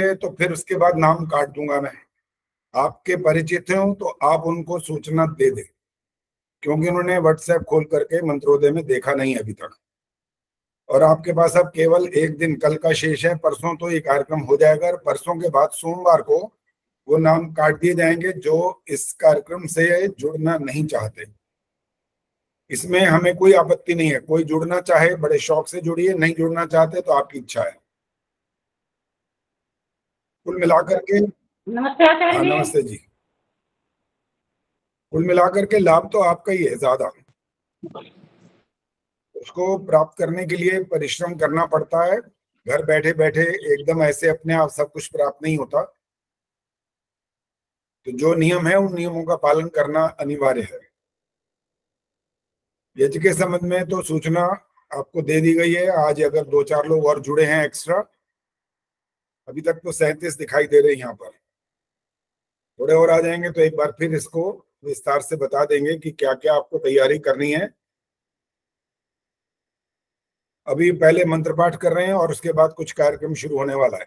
होंगे तो फिर उसके बाद नाम काट दूंगा मैं। आपके परिचित हो तो आप उनको सूचना दे दें, क्योंकि उन्होंने व्हाट्सएप खोल करके मंत्रोदय में देखा नहीं अभी तक। और आपके पास अब केवल एक दिन कल का शेष है, परसों तो ये कार्यक्रम हो जाएगा, और परसों के बाद सोमवार को वो नाम काट दिए जाएंगे जो इस कार्यक्रम से जुड़ना नहीं चाहते। इसमें हमें कोई आपत्ति नहीं है, कोई जुड़ना चाहे बड़े शौक से जुड़िए, नहीं जुड़ना चाहते तो आपकी इच्छा है। कुल मिलाकर के नमस्ते आचार्य जी। नमस्ते जी। कुल मिलाकर के लाभ तो आपका ही है ज्यादा, उसको प्राप्त करने के लिए परिश्रम करना पड़ता है। घर बैठे बैठे एकदम ऐसे अपने आप सब कुछ प्राप्त नहीं होता, तो जो नियम है उन नियमों का पालन करना अनिवार्य है। यज्ञ के संबंध में तो सूचना आपको दे दी गई है। आज अगर 2-4 लोग और जुड़े हैं एक्स्ट्रा, अभी तक तो 37 दिखाई दे रहे हैं यहाँ पर, थोड़े और आ जाएंगे तो एक बार फिर इसको विस्तार से बता देंगे कि क्या क्या आपको तैयारी करनी है। अभी पहले मंत्र पाठ कर रहे हैं और उसके बाद कुछ कार्यक्रम शुरू होने वाला है।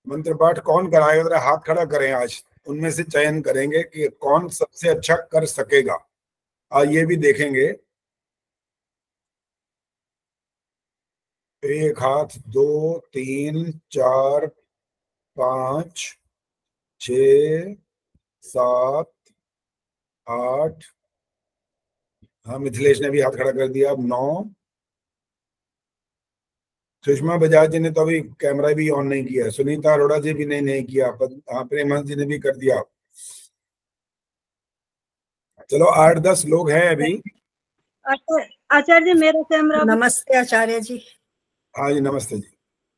मंत्र पाठ कौन कराएगा, जरा हाथ खड़ा करें। आज उनमें से चयन करेंगे कि कौन सबसे अच्छा कर सकेगा, ये भी देखेंगे। 1 हाथ, 2, 3, 4, 5, 6, 7, 8। हाँ, मिथिलेश ने भी हाथ खड़ा कर दिया। 9। सुषमा बजाज जी ने तो अभी कैमरा भी ऑन नहीं किया। सुनीता अरोड़ा जी भी नहीं किया। हाँ, प्रेमहंस जी ने भी कर दिया। चलो 8-10 लोग हैं अभी। आचार्य जी मेरा कैमरा। नमस्ते आचार्य जी। हाँ जी, नमस्ते जी।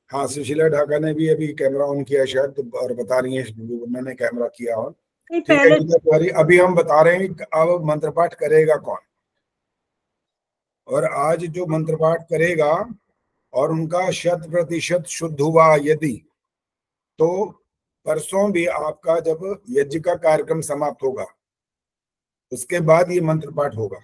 हाँ, सुशीला ढाका ने भी अभी कैमरा ऑन किया शायद, तो और बता रही है मैंने कैमरा किया और ठीक है। अभी हम बता रहे हैं अब मंत्र पाठ करेगा कौन, और आज जो मंत्र पाठ करेगा और उनका 100% शुद्ध हुआ यदि, तो परसों भी आपका जब यज्ञ का कार्यक्रम समाप्त होगा उसके बाद ये मंत्र पाठ होगा।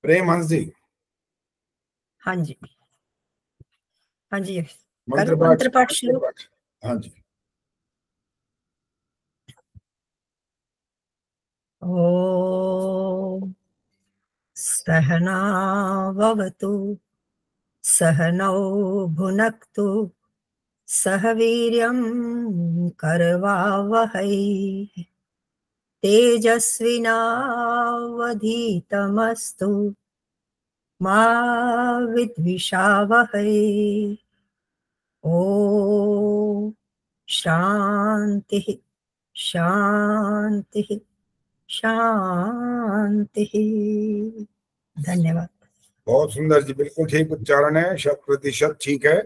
प्रेम हंस जी। हाँ जी, हाँ जी, मंत्र पाठ शुरू। हाँ जी। ओम सहना भवतु सहनौ भुनक्तु सह वीर्यं करवावहै तेजस्विनावधीतमस्तु मा विद्विषावहै। ओम शांति शांति शांति। धन्यवाद। बहुत सुंदर जी, बिल्कुल ठीक उच्चारण है, 100% ठीक है।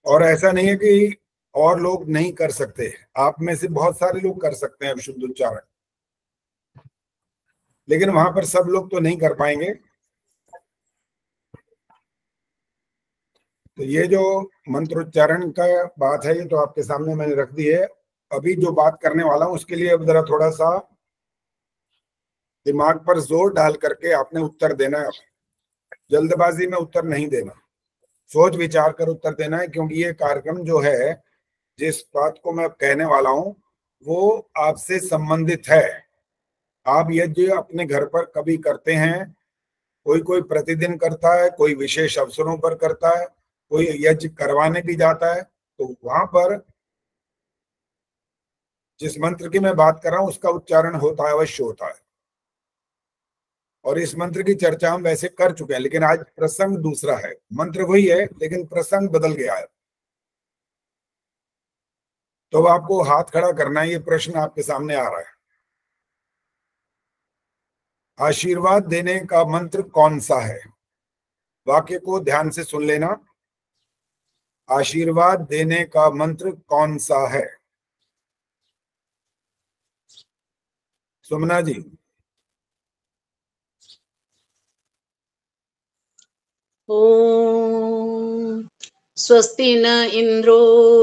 और ऐसा नहीं है कि और लोग नहीं कर सकते, आप में से बहुत सारे लोग कर सकते हैं शुद्ध उच्चारण, लेकिन वहां पर सब लोग तो नहीं कर पाएंगे। तो ये जो मंत्रोच्चारण का बात है ये तो आपके सामने मैंने रख दी है। अभी जो बात करने वाला हूं उसके लिए अब जरा थोड़ा सा दिमाग पर जोर डाल करके आपने उत्तर देना है। जल्दबाजी में उत्तर नहीं देना, सोच विचार कर उत्तर देना है, क्योंकि ये कार्यक्रम जो है, जिस बात को मैं कहने वाला हूं वो आपसे संबंधित है। आप यज्ञ अपने घर पर कभी करते हैं, कोई कोई प्रतिदिन करता है, कोई विशेष अवसरों पर करता है, कोई यज्ञ करवाने भी जाता है। तो वहां पर जिस मंत्र की मैं बात कर रहा हूं उसका उच्चारण होता है, अवश्य होता है। और इस मंत्र की चर्चा हम वैसे कर चुके हैं, लेकिन आज प्रसंग दूसरा है। मंत्र वही है लेकिन प्रसंग बदल गया है। तो आपको हाथ खड़ा करना है। ये प्रश्न आपके सामने आ रहा है, आशीर्वाद देने का मंत्र कौन सा है? वाक्य को ध्यान से सुन लेना। आशीर्वाद देने का मंत्र कौन सा है? सुमना जी। ओम स्वस्ति न इंद्रो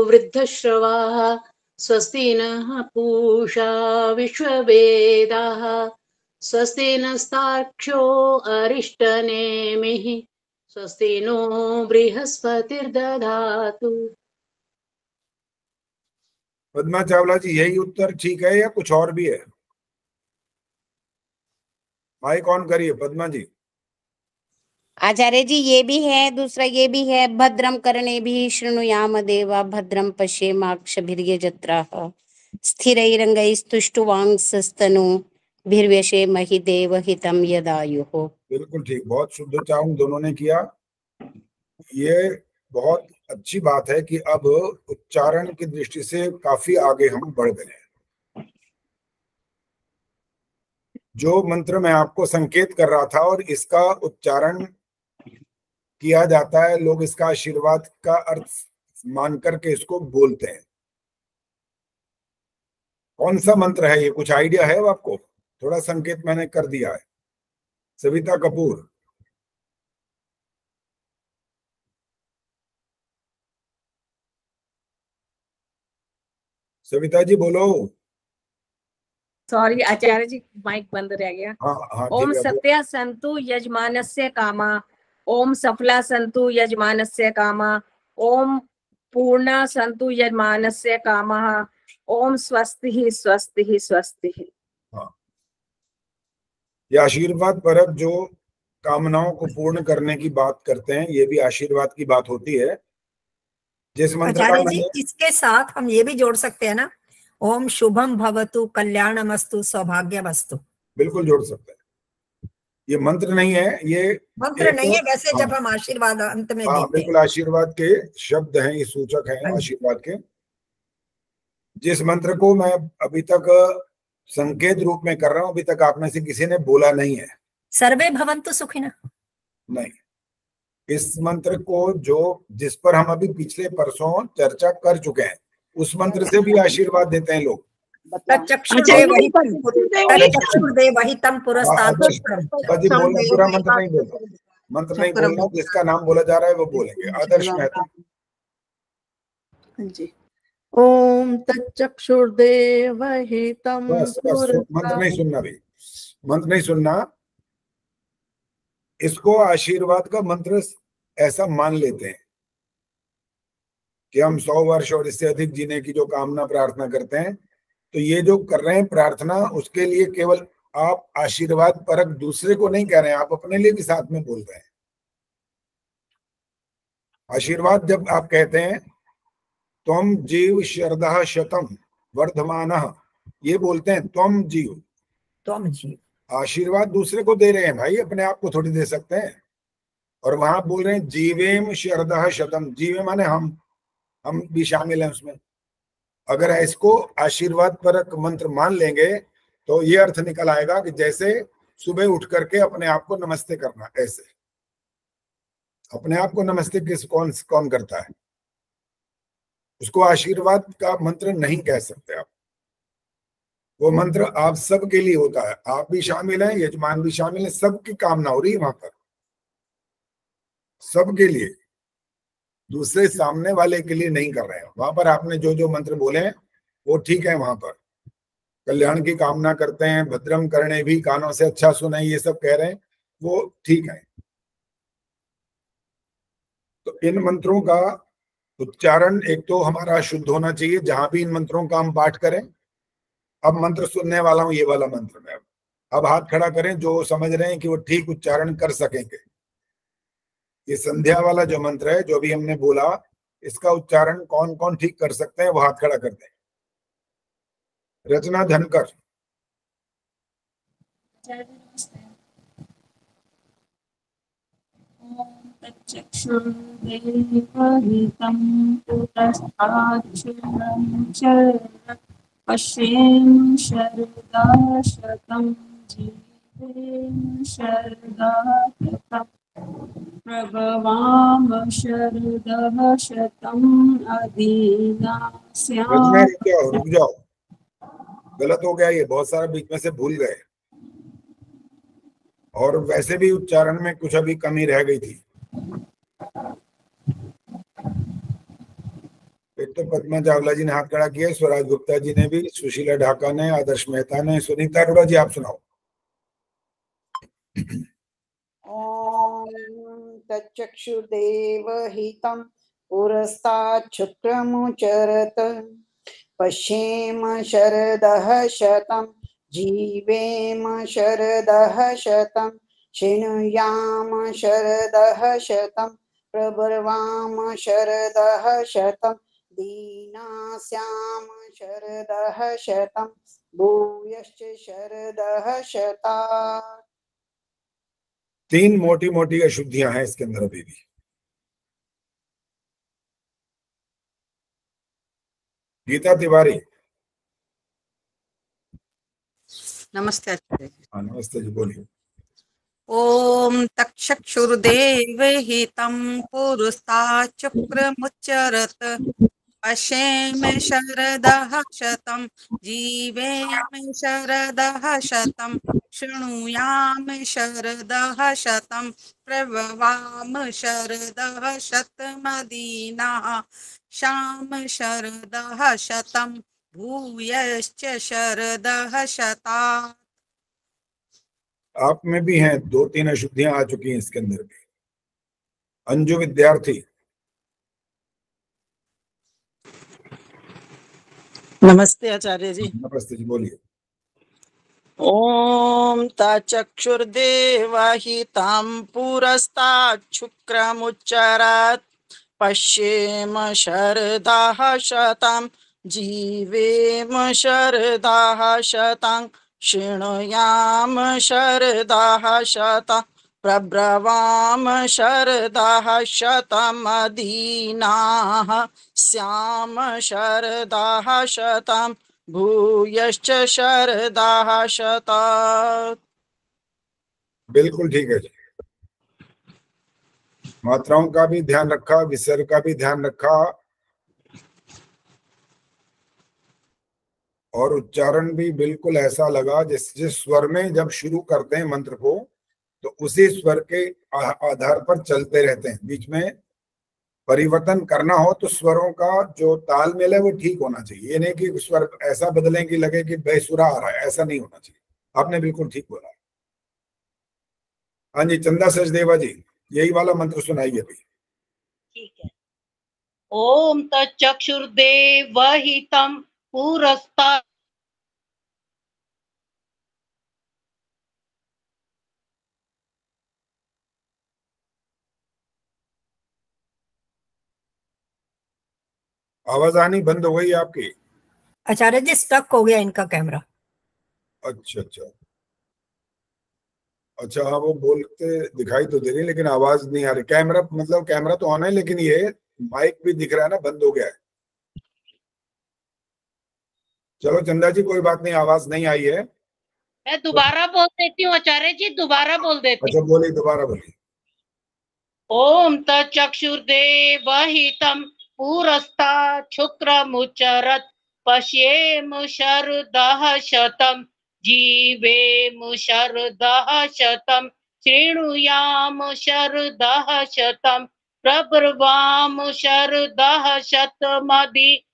वृद्धश्रवाः स्वस्ति नः पूषा विश्ववेदाः स्वस्ति नस्तार्क्ष्यो अरिष्टनेमिः स्वस्ति नो बृहस्पतिर्दधातु। पद्मा चावला जी, यही उत्तर ठीक है या कुछ और भी है? माइक ऑन करिए पद्मा जी। आचार्य जी ये भी है, दूसरा ये भी है, भद्रम करणे भी शृणुयाम देवा भद्रम पश्येमाक्षभिर्यजत्राः स्थिरैरङ्गैस्तुष्टुवांसस्तनु भिर्व्यशे महि देव हितं यदायुः। बिल्कुल ठीक, बहुत शुद्ध उच्चारण दोनों ने किया। ये बहुत अच्छी बात है कि अब उच्चारण की दृष्टि से काफी आगे हम बढ़ गए हैं। जो मंत्र मैं आपको संकेत कर रहा था और इसका उच्चारण किया जाता है, लोग इसका आशीर्वाद का अर्थ मान करके इसको बोलते हैं। कौन सा मंत्र है ये, कुछ आइडिया है आपको? थोड़ा संकेत मैंने कर दिया है। सविता कपूर। सविता जी बोलो। सॉरी आचार्य जी, माइक बंद रह गया। हाँ, ओम ठीक है। सत्या संतु यजमानस्य कामा, ओम सफला संतु यजमानस्य कामा, ओम पूर्णा संतु यजमानस्य कामः, ओम स्वस्ति स्वस्ति स्वस्ति। हाँ, ये आशीर्वाद परक जो कामनाओं को पूर्ण करने की बात करते हैं, ये भी आशीर्वाद की बात होती है। जिस मंत्र का आचार्य जी, इसके साथ हम ये भी जोड़ सकते हैं ना, ओम शुभम भवतु कल्याणमस्तु सौभाग्यमस्तु। बिल्कुल जोड़ सकते हैं। ये मंत्र नहीं है, ये मंत्र नहीं है वैसे। हाँ, जब हम आशीर्वाद अंत में हाँ, देते हैं, बिल्कुल आशीर्वाद के शब्द हैं, ये सूचक हैं आशीर्वाद के। जिस मंत्र को मैं अभी तक संकेत रूप में कर रहा हूं, अभी तक आप में से किसी ने बोला नहीं है। सर्वे भवन्तु सुखिनः। नहीं, इस मंत्र को जिस पर हम अभी पिछले परसों चर्चा कर चुके हैं, उस मंत्र से भी आशीर्वाद देते हैं लोग। तच्चक्षुर्देवहितं पुरस्तात्। पूरा मंत्र नहीं बोलना, मंत्र नहीं बोलना, जिसका नाम बोला जा रहा है वो बोलेंगे। आदर्श मेहता जी। ओम तच्चक्षुर्देवहितं मंत्र नहीं सुनना भी, मंत्र नहीं सुनना। इसको आशीर्वाद का मंत्र ऐसा मान लेते हैं कि हम 100 वर्ष और इससे अधिक जीने की जो कामना प्रार्थना करते हैं, तो ये जो कर रहे हैं प्रार्थना, उसके लिए केवल आप आशीर्वाद परक दूसरे को नहीं कह रहे हैं, आप अपने लिए भी साथ में बोल रहे हैं। आशीर्वाद जब आप कहते हैं त्वम जीव शरदः शतम वर्धमानः, ये बोलते हैं त्वम जीव। आशीर्वाद दूसरे को दे रहे हैं भाई, अपने आप को थोड़ी दे सकते हैं। और वहां बोल रहे हैं जीवेम शरदः शतम, जीवे माने हम भी शामिल हैं उसमें। अगर इसको आशीर्वाद परक मंत्र मान लेंगे तो ये अर्थ निकल आएगा कि जैसे सुबह उठ करके अपने आप को नमस्ते करना, ऐसे। अपने आप को नमस्ते कौन करता है? उसको आशीर्वाद का मंत्र नहीं कह सकते आप। वो मंत्र आप सबके लिए होता है, आप भी शामिल हैं, यजमान भी शामिल है, सबकी कामना हो रही है वहां पर, सबके लिए, दूसरे सामने वाले के लिए नहीं कर रहे हैं। वहां पर आपने जो जो मंत्र बोले हैं वो ठीक है, वहां पर कल्याण की कामना करते हैं, भद्रम करने भी, कानों से अच्छा सुनाई, ये सब कह रहे हैं, वो ठीक है। तो इन मंत्रों का उच्चारण एक तो हमारा शुद्ध होना चाहिए जहां भी इन मंत्रों का हम पाठ करें। अब मंत्र सुनने वाला हूं, ये वाला मंत्र में अब हाथ खड़ा करें जो समझ रहे हैं कि वो ठीक उच्चारण कर सकेंगे। ये संध्या वाला जो मंत्र है, जो भी हमने बोला, इसका उच्चारण कौन कौन ठीक कर सकते हैं, वो हाथ खड़ा कर दें। रचना धनकर। पश्येम शरदा शतम जीवेम शरदा शतम प्रभवाम शरदः शतम अदीनास्याम। रुक जाओ, गलत हो गया, ये बहुत सारा बीच में से भूल गए, और वैसे भी उच्चारण में कुछ अभी कमी रह गई थी। एक तो पद्मा चावला जी ने हाथ खड़ा किया, स्वराज गुप्ता जी ने भी, सुशीला ढाका ने, आदर्श मेहता ने, सुनीता अरोड़ा जी आप सुनाओ। ॐ तच्चक्षुर्देवहितं पुरस्तात् शुक्रमुचरत् पश्येम शरदः शतं जीवेम शरदः शतं शृणुयाम शरदः शतं प्रब्रवाम शरदः शतं दीनास्याम शरदः शतं भूयश्च शरदः शतात्। 3 मोटी मोटी अशुद्धियां हैं इसके अंदर अभी भी। गीता तिवारी। नमस्ते आचार्य जी। हाँ नमस्ते जी, बोलिए। ओम तक्षक्षुर्देवहितं पुरस्तात् शुक्रमुच्चरत् पश्येम शरदः शतं जीवेम शरदः शतं शृणुयाम शरदः शतं प्रभवाम शरदः शतमदीनाः श्याम शरदः शतं भूयश्च शरदः शतात्। आप में भी हैं 2-3 अशुद्धियां आ चुकी हैं इसके अंदर भी। अंजु विद्यार्थी। नमस्ते आचार्य जी। नमस्ते जी, बोलिए। ओम तचक्षुर्देवहितं पुरस्तात् शुक्रमुच्चरत् पश्येम शरदः शतं जीवेम शरदः शतं शृणुयाम शरदः शतं प्रब्रवाम शरदः शतमदीनाः स्याम शरदः शतं भूयश्च शरदः शतात्। बिल्कुल ठीक है जी। मात्राओं का भी ध्यान रखा, विसर्ग का भी ध्यान रखा और उच्चारण भी बिल्कुल ऐसा लगा जिस स्वर में जब शुरू करते हैं मंत्र को तो उसी स्वर के आधार पर चलते रहते हैं। बीच में परिवर्तन करना हो तो स्वरों का जो तालमेल है वो ठीक होना चाहिए। ये नहीं कि स्वर ऐसा बदलें कि लगे कि बेसुरा आ रहा है, ऐसा नहीं होना चाहिए। आपने बिल्कुल ठीक बोला। हाँ जी, चंदा सचदेवा जी, यही वाला मंत्र सुनाइए अभी। ठीक है। ओम तच्चक्षुर्देवहितं पुरस्तात् आवाज आनी बंद हो गई आपकी। आचार्य जी स्टक हो गया इनका कैमरा। अच्छा अच्छा अच्छा, हाँ वो बोलते दिखाई तो दे रही लेकिन आवाज नहीं आ रही। कैमरा मतलब कैमरा तो ऑन है लेकिन ये माइक भी दिख रहा है ना, बंद हो गया है। चलो चंदा जी कोई बात नहीं, आवाज नहीं आई है। मैं दोबारा बोल देती हूँ आचार्य जी, दोबारा बोल देती अच्छा बोलिए, दोबारा बोलिए। ओम तच्चक्षुर्देवहितं पुरस्तात् शुक्रमुच्चरत् पश्येम शरदः शतं जीवेम शरदः शतं शृणुयाम शरदः शतं प्रब्रवाम शरदः शतमदीनाः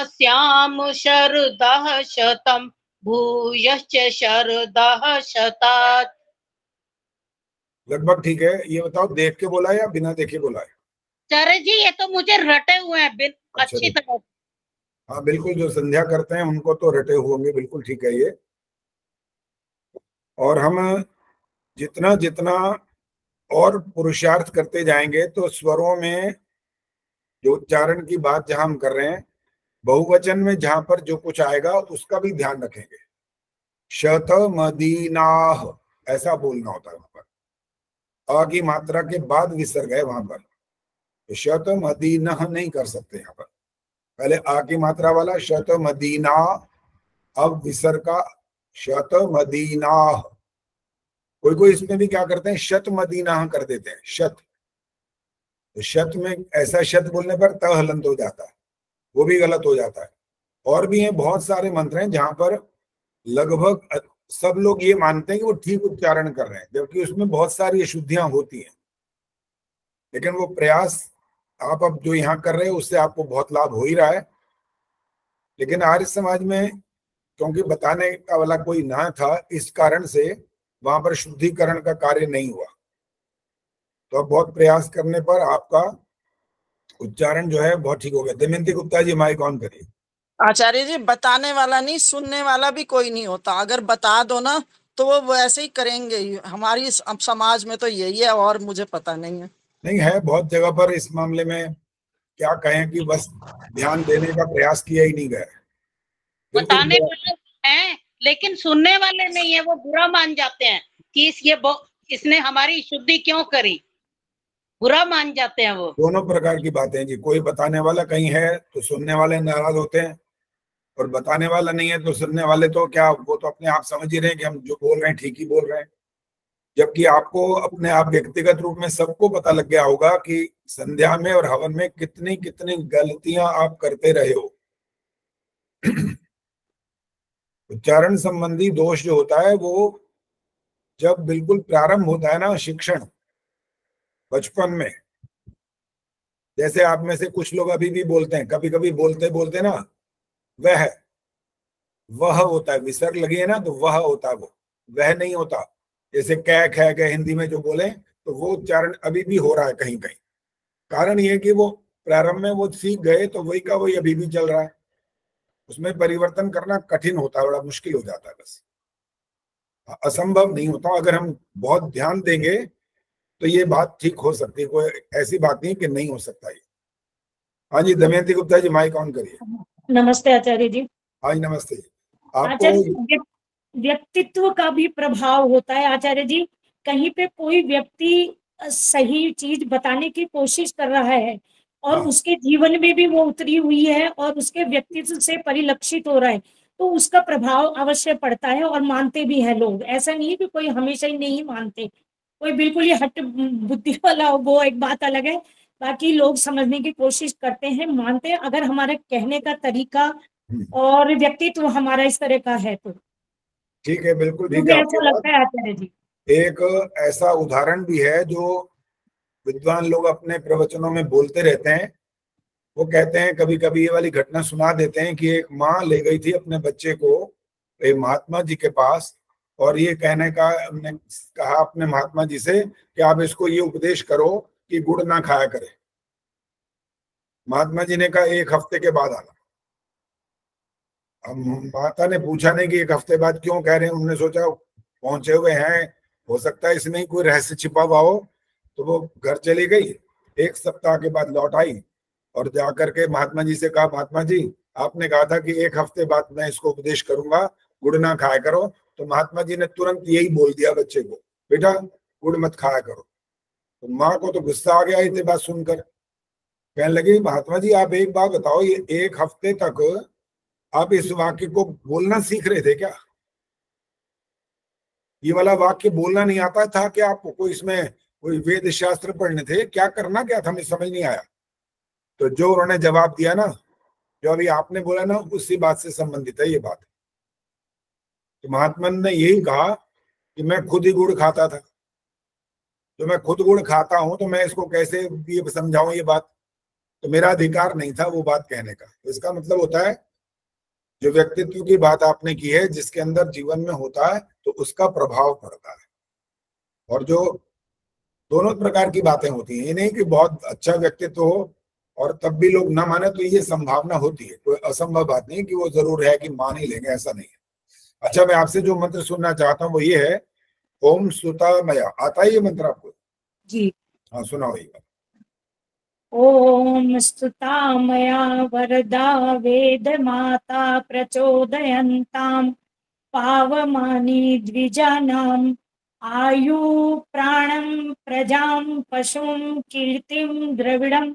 स्याम शरदः शतं भूयश्च शरदः शतात्। लगभग ठीक है। ये बताओ देख के बोला है या बिना देखे बोला है? आचार्य जी ये तो मुझे रटे हुए हैं अच्छा, अच्छी तरह। हाँ बिल्कुल, जो संध्या करते हैं उनको तो रटे हुए होंगे, बिल्कुल ठीक है ये। और हम जितना जितना और पुरुषार्थ करते जाएंगे तो स्वरों में जो उच्चारण की बात जहां हम कर रहे हैं, बहुवचन में जहां पर जो कुछ आएगा उसका भी ध्यान रखेंगे। शतमदीनाः ऐसा बोलना होता है। वहां पर अ की मात्रा के बाद विसर्ग है वहां पर, तो शतमदीनः नहीं कर सकते। यहाँ पर पहले आ की मात्रा वाला शतमदीना, अब विसर्ग का शतमदीनाः। कोई कोई इसमें भी क्या करते हैं, शतमदीनाः कर देते हैं। शत, तो शत में ऐसा शत बोलने पर त हलंत हो जाता है, वो भी गलत हो जाता है। और भी हैं बहुत सारे मंत्र हैं जहां पर लगभग सब लोग ये मानते हैं कि वो ठीक उच्चारण कर रहे हैं, जबकि उसमें बहुत सारी अशुद्धियां होती हैं। लेकिन वो प्रयास आप अब जो यहाँ कर रहे हो उससे आपको बहुत लाभ हो ही रहा है, लेकिन आर्य समाज में क्योंकि बताने का वाला कोई ना था, इस कारण से वहां पर शुद्धिकरण का कार्य नहीं हुआ। तो अब बहुत प्रयास करने पर आपका उच्चारण जो है बहुत ठीक हो गया। दमयंती गुप्ता जी माइक ऑन करिए। आचार्य जी, बताने वाला नहीं, सुनने वाला भी कोई नहीं होता। अगर बता दो ना तो वो वैसे ही करेंगे ही। हमारी समाज में तो यही है, और मुझे पता नहीं है। नहीं है बहुत जगह पर इस मामले में, क्या कहें कि बस ध्यान देने का प्रयास किया ही नहीं गया। बताने वाले हैं लेकिन सुनने वाले नहीं है, वो बुरा मान जाते हैं कि इसने हमारी शुद्धि क्यों करी, बुरा मान जाते हैं वो। दोनों प्रकार की बातें जी, कोई बताने वाला कहीं है तो सुनने वाले नाराज होते हैं, और बताने वाला नहीं है तो सुनने वाले तो क्या, वो तो अपने आप समझ ही रहे हैं कि हम जो बोल रहे हैं ठीक ही बोल रहे हैं। जबकि आपको अपने आप व्यक्तिगत रूप में सबको पता लग गया होगा कि संध्या में और हवन में कितनी कितनी गलतियां आप करते रहे हो। उच्चारण संबंधी दोष जो होता है वो जब बिल्कुल प्रारंभ होता है ना, शिक्षण बचपन में, जैसे आप में से कुछ लोग अभी भी बोलते हैं, कभी कभी बोलते बोलते ना वह होता है, विसर्ग लगी है ना तो वह होता है, वो वह नहीं होता। जैसे कै ख गए हिंदी में जो बोले तो वो उच्चारण अभी भी हो रहा है कहीं कहीं। कारण ये कि वो प्रारंभ में वो सीख गए तो वही का वही अभी भी चल रहा है। उसमें परिवर्तन करना कठिन होता है, बड़ा मुश्किल हो जाता है। बस असंभव नहीं होता, अगर हम बहुत ध्यान देंगे तो ये बात ठीक हो सकती है। कोई ऐसी बात नहीं कि नहीं हो सकता ये। हाँ जी दमयंती गुप्ता जी माइक ऑन करिए। नमस्ते आचार्य जी। हाँ जी नमस्ते। आचार्य, व्यक्तित्व का भी प्रभाव होता है आचार्य जी। कहीं पे कोई व्यक्ति सही चीज बताने की कोशिश कर रहा है और उसके जीवन में भी वो उतरी हुई है और उसके व्यक्तित्व से परिलक्षित हो रहा है, तो उसका प्रभाव अवश्य पड़ता है और मानते भी हैं लोग। ऐसा नहीं कि कोई हमेशा ही नहीं मानते, कोई बिल्कुल ही हट बुद्धि वाला हो वो एक बात अलग है, बाकी लोग समझने की कोशिश करते हैं, मानते हैं, अगर हमारे कहने का तरीका और व्यक्तित्व हमारा इस तरह का है तो ठीक है, बिल्कुल ठीक है। ऐसा लगता है आचार्य जी। एक ऐसा उदाहरण भी है जो विद्वान लोग अपने प्रवचनों में बोलते रहते हैं। वो कहते हैं, कभी कभी ये वाली घटना सुना देते हैं कि एक माँ ले गई थी अपने बच्चे को एक महात्मा जी के पास, और ये कहने का हमने कहा अपने महात्मा जी से कि आप इसको ये उपदेश करो कि गुड़ ना खाया करे। महात्मा जी ने कहा 1 हफ्ते के बाद आना। अब माता ने पूछा नहीं कि 1 हफ्ते बाद क्यों कह रहे हैं, उन्होंने सोचा पहुंचे हुए हैं, हो सकता है इसमें कोई रहस्य छिपा हुआ हो, तो वो घर चली गई। 1 सप्ताह के बाद लौट आई और जाकर के महात्मा जी से कहा, महात्मा जी आपने कहा था कि 1 हफ्ते बाद मैं इसको उपदेश करूंगा, गुड़ ना खाया करो। तो महात्मा जी ने तुरंत यही बोल दिया बच्चे को, बेटा गुड़ मत खाया करो। तो माँ को तो गुस्सा आ गया इतनी बात सुनकर, कहने लगी महात्मा जी आप एक बात बताओ, ये 1 हफ्ते तक आप इस वाक्य को बोलना सीख रहे थे क्या? ये वाला वाक्य बोलना नहीं आता था क्या आपको? कोई इसमें कोई वेद शास्त्र पढ़ने थे क्या? करना क्या था? हमें समझ नहीं आया। तो जो उन्होंने जवाब दिया ना, जो अभी आपने बोला ना, उसी बात से संबंधित है ये बात। तो महात्मा ने यही कहा कि मैं खुद ही गुड़ खाता था, तो मैं खुद गुड़ खाता हूं तो मैं इसको कैसे ये समझाऊं ये बात? तो मेरा अधिकार नहीं था वो बात कहने का। तो इसका मतलब होता है जो व्यक्तित्व की बात आपने की है, जिसके अंदर जीवन में होता है तो उसका प्रभाव पड़ता है। और जो दोनों प्रकार की बातें होती हैं, ये नहीं कि बहुत अच्छा व्यक्तित्व हो और तब भी लोग ना माने, तो ये संभावना होती है, कोई असंभव बात नहीं कि वो जरूर है कि मान ही लेंगे, ऐसा नहीं है। अच्छा, मैं आपसे जो मंत्र सुनना चाहता हूँ वो ये है, ओम सुतामया। आता है ये मंत्र आपको? जी हाँ सुनाओ ये बात। ओम स्तुतामया वरदा वेद माता प्रचोदयन्ताम पावमानी द्विजानाम आयु प्राणं प्रजां पशुं कीर्तिं द्रविडं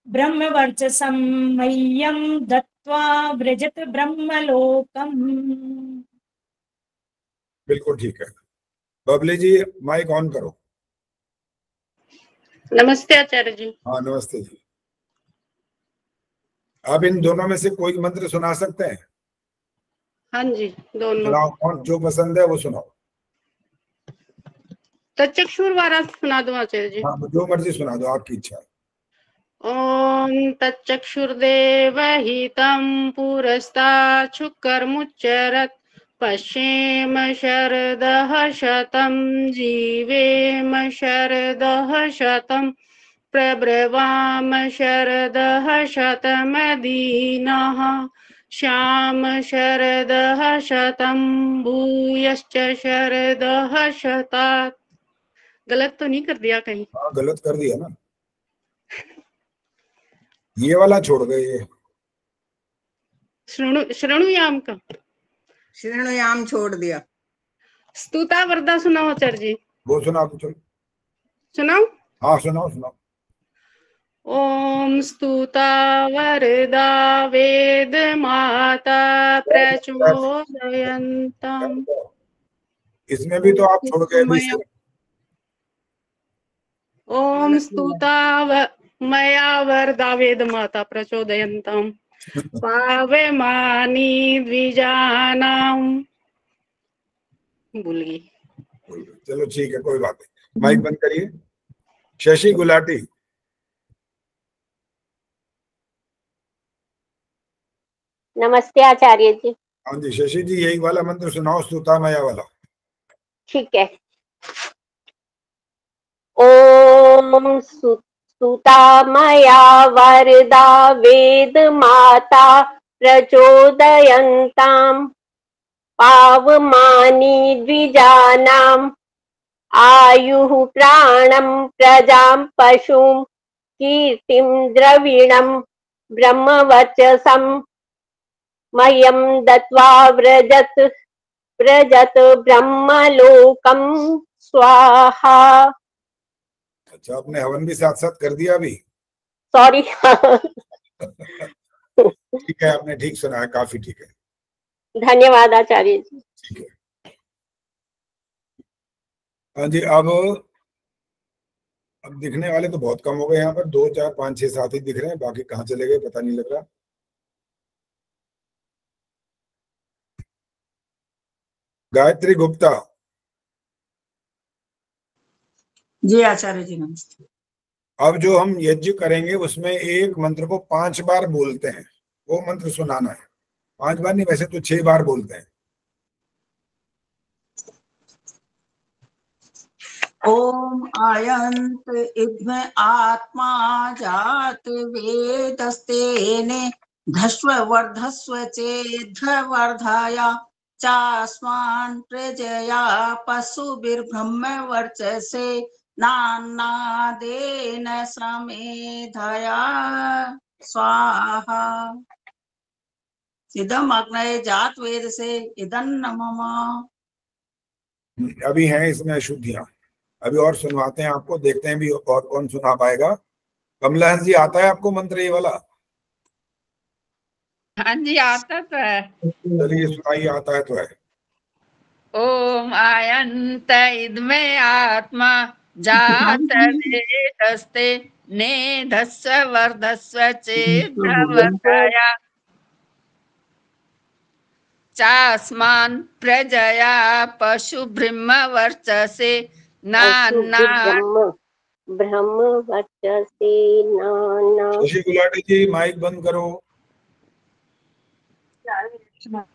ब्रह्मवर्चसं मह्यं दत्त्वा व्रजत ब्रह्मलोकम्। बिल्कुल ठीक है। बबली जी माइक ऑन करो। नमस्ते आचार्य जी। हाँ नमस्ते जी। आप इन दोनों में से कोई मंत्र सुना सकते हैं? हाँ जी, दोनों। सुनाओ, कौन जो पसंद है वो सुनाओ। तक्षुर वाला सुना दो आचार्य जी। हाँ जो मर्जी सुना दो, आपकी इच्छा है। ॐ तच्चक्षुर्देवहितं पुरस्तात् शुकर्मुच्चरत् पश्येम शरदः शतं जीवेम शरदः शतं प्रब्रवाम शरदः शतमदीनः श्याम शरदः शतं भूयश्च शरदः शतात्। गलत तो नहीं कर दिया कहीं? हाँ गलत कर दिया ना, ये वाला छोड़ गए। ये श्रृणुयाम का श्रृणुयाम छोड़ दिया। स्तुता वरदा सुनाओ आचार्य जी। वो सुना तो चलो। सुनाओ? हाँ सुनाओ सुनाओ। ओम स्तुता वरदा वेद माता प्रचोदयन्तम्। इसमें भी तो आप छोड़ गए अभी से। ओम स्तुता मया वरदा वेद माता प्रचोदयन्तम् पावमानि द्विजानां। भूल गई। चलो ठीक है, कोई बात नहीं, माइक बंद करिए। शशि गुलाटी। नमस्ते आचार्य जी। हाँ जी शशि जी, यही वाला मंत्र सुनाओ, स्तुता मया वाला। ठीक है। ओम स्तुता मया वरदा वेद माता प्रचोदयन्ताम् पावमानि द्विजानाम् आयुः प्राणं प्रजां पशुं कीर्तिं द्रविणं ब्रह्मवर्चसं मह्यं दत्वा व्रजत ब्रह्मलोकं स्वाहा। अच्छा, आपने हवन भी साथ साथ कर दिया अभी? सॉरी। ठीक है, आपने ठीक सुना है, काफी ठीक है। धन्यवाद आचार्य जी। ठीक है। हाँ जी, अब दिखने वाले तो बहुत कम हो गए यहाँ पर, 2 4 5 6 7 ही दिख रहे हैं, बाकी कहाँ चले गए पता नहीं लग रहा। गायत्री गुप्ता। जी आचार्य जी नमस्ते। अब जो हम यज्ञ करेंगे उसमें एक मंत्र को 5 बार बोलते हैं, वो मंत्र सुनाना है। 5 बार नहीं, वैसे तो 6 बार बोलते हैं। ओम आयंत इद्म आत्मा जात वेदस्तेने धस्व वर्धस्व चेद्धवर्धाया चास्मान् प्रजया पशुभिर्ब्रह्म वर्चसे नान्नादेन समेधया स्वाहा। इदम अग्नये जात वेद से इदं नमः। अभी हैं इसमें अशुद्धियां, अभी और सुनवाते हैं आपको, देखते हैं भी और कौन सुना पाएगा। कमलहंस जी, आता है आपको मंत्र ये वाला? हाँ जी आता तो है। चलिए सुनाइए, आता है तो है। ओम आयंत इद्मे आत्मा जात वेदस्ते नेधस्व वर्धस्व चेद्धवर्धया चास्मान् प्रजया पशु ब्रह्म वर्चसे नाना ब्रह्म वर्चसे नाना। शशि गुलाटी जी माइक बंद करो।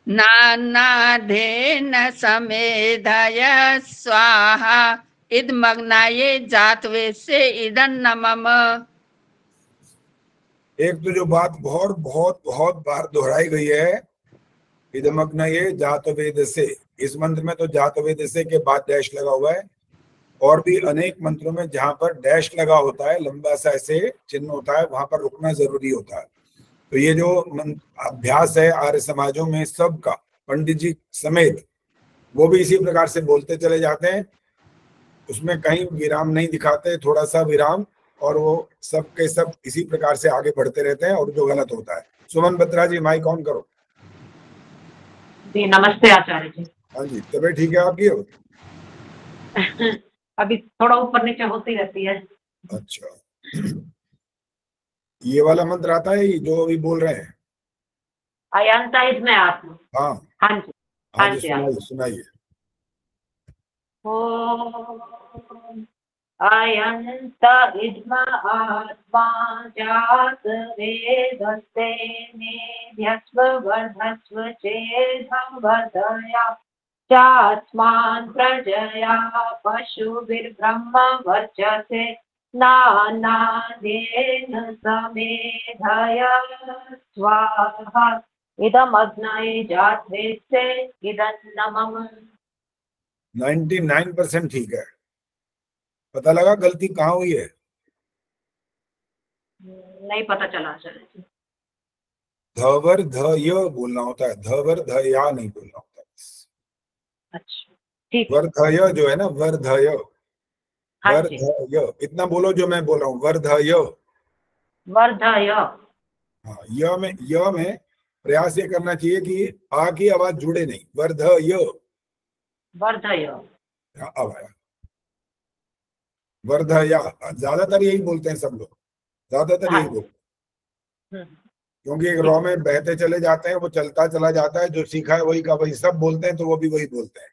नानाधेन समेधय स्वाहा इदमग्नाये जातवे से इदं नमः। एक तो जो बात बहुत बहुत बहुत बार दोहराई गई है, इदमग्नाये जात वेद से, इस मंत्र में तो जात वेद से के बाद डैश लगा हुआ है, और भी अनेक मंत्रों में जहां पर डैश लगा होता है, लंबा सा ऐसे चिन्ह होता है, वहां पर रुकना जरूरी होता है। तो ये जो अभ्यास है आर्य समाजों में सबका, पंडित जी समेत, वो भी इसी प्रकार से बोलते चले जाते हैं, उसमें कहीं विराम नहीं दिखाते, थोड़ा सा विराम, और वो सब के सब इसी प्रकार से आगे बढ़ते रहते हैं, और जो गलत होता है। सुमन बत्रा जी माइक ऑन करो। जी नमस्ते आचार्य जी। हाँ जी, तबीयत ठीक है आपकी? अभी थोड़ा ऊपर नीचे होती रहती है। अच्छा, ये वाला मंत्र आता है जो अभी बोल रहे हैं? अयंता इद्मे आत्मा। हाँ हाँ जी हाँ जी, सुनाइए सुनाइए। ओम अयंत इद्म आत्मा जात वेदस्ते नेभ्यस्व वर्धस्व चेदं वर्धया चास्मान् प्रजया पशुभिर्ब्रह्म वर्चसे नानादेन समेधय स्वाहा इदमग्नये जातवेत्से इदन्नमम। 99% ठीक है। पता लगा गलती कहाँ हुई है? नहीं पता चला आचार्य जी। धवर ध य बोलना होता है, धवर ध या नहीं बोलना होता है। अच्छा ठीक। वर्धय जो है ना, वर्धय, वर्धय इतना बोलो जो मैं बोल रहा हूँ, वर्धय वर्धय। हाँ, य में प्रयास ये करना चाहिए कि आ की आवाज जुड़े नहीं, वर्धय वर्धय। अब आया वर्धया। ज्यादातर यही बोलते हैं सब लोग, ज्यादातर यही बोलते हैं, क्योंकि एक रॉ में बहते चले जाते हैं, वो चलता चला जाता है, जो सीखा है वही का वही सब बोलते हैं, तो वो भी वही बोलते हैं।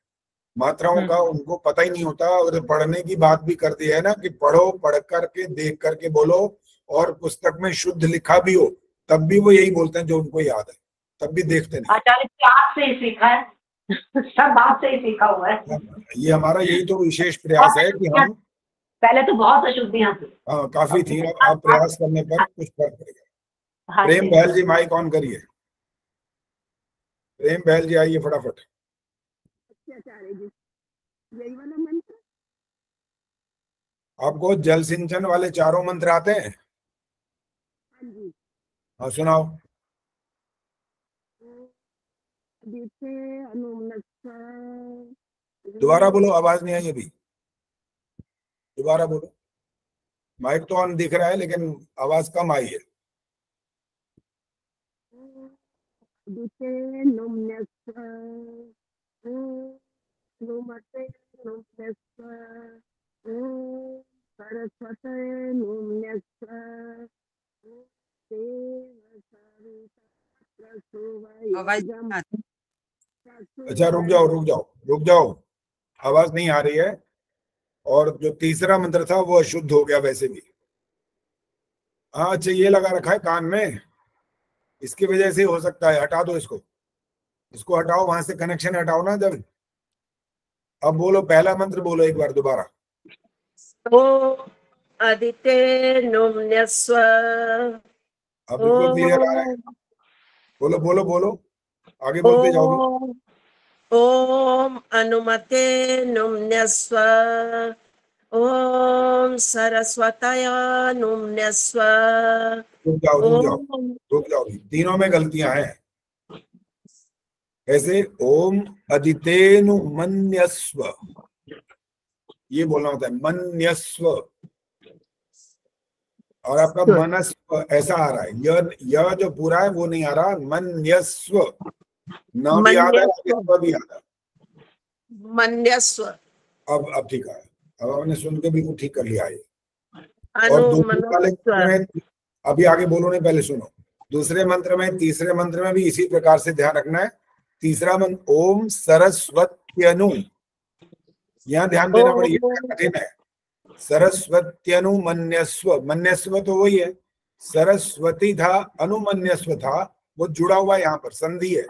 मात्राओं का उनको पता ही नहीं होता। और पढ़ने की बात भी कर दी है ना कि पढ़ो, पढ़ करके देख करके बोलो, और पुस्तक में शुद्ध लिखा भी हो तब भी वो यही बोलते हैं जो उनको याद है, तब भी देखते नहीं। आचार्य जी आपसे ही सीखा है, सब आपसे ही सीखा हुआ है। ये हमारा यही तो विशेष प्रयास है कि हम, पहले तो बहुत अशुद्धियां थी। हाँ काफी थी, अब प्रयास करने पर कुछ फर्क पड़ेगा। प्रेम बहल जी माइक ऑन करिए। प्रेम बहल जी आइए फटाफट। यही वाला मंत्र आपको जल सिंचन वाले चारों मंत्र आते हैं? हाँ सुनाओ। दोबारा बोलो, आवाज नहीं आई अभी, दोबारा बोलो। माइक तो ऑन दिख रहा है लेकिन आवाज कम आई है। अच्छा रुक जाओ, आवाज नहीं आ रही है। और जो तीसरा मंत्र था वो अशुद्ध हो गया वैसे भी। हाँ अच्छा, ये लगा रखा है कान में, इसकी वजह से हो सकता है। हटा दो इसको हटाओ, वहां से कनेक्शन हटाओ ना जब। अब बोलो, पहला मंत्र बोलो एक बार दोबारा। आदित्य नुम्न्यस्व। अब बिल्कुल क्लियर आ रहा है। बोलो बोलो बोलो, आगे बोलते जाओगे। ओम अनुमते नुम्न्यस्व। ओम सरस्वतय नुम्न्यस्व। रुक जाओ, तीनों में गलतियां हैं। ऐसे ओम अदितेनु मन्यस्व, ये बोलना होता है, मन्यस्व। और आपका मनस्व ऐसा आ रहा है, यह जो पूरा है वो नहीं आ रहा, मन्यस्व। न भी याद है, भी याद है, मन्यस्व। अब ठीक है, अब आपने सुन के बिल्कुल ठीक कर लिया है। और दूसरे वाले में अभी आगे बोलो नहीं, पहले सुनो। दूसरे मंत्र में, तीसरे मंत्र में भी इसी प्रकार से ध्यान रखना है। तीसरा मंत्र ओम सरस्वत्यनु, यहाँ ध्यान देना पड़ेगा, कठिन है। सरस्वत्यनु मन्यस्व, मन्यस्व तो वही है, सरस्वती था, अनुमन्यस्व था, वो जुड़ा हुआ यहाँ पर संधि है,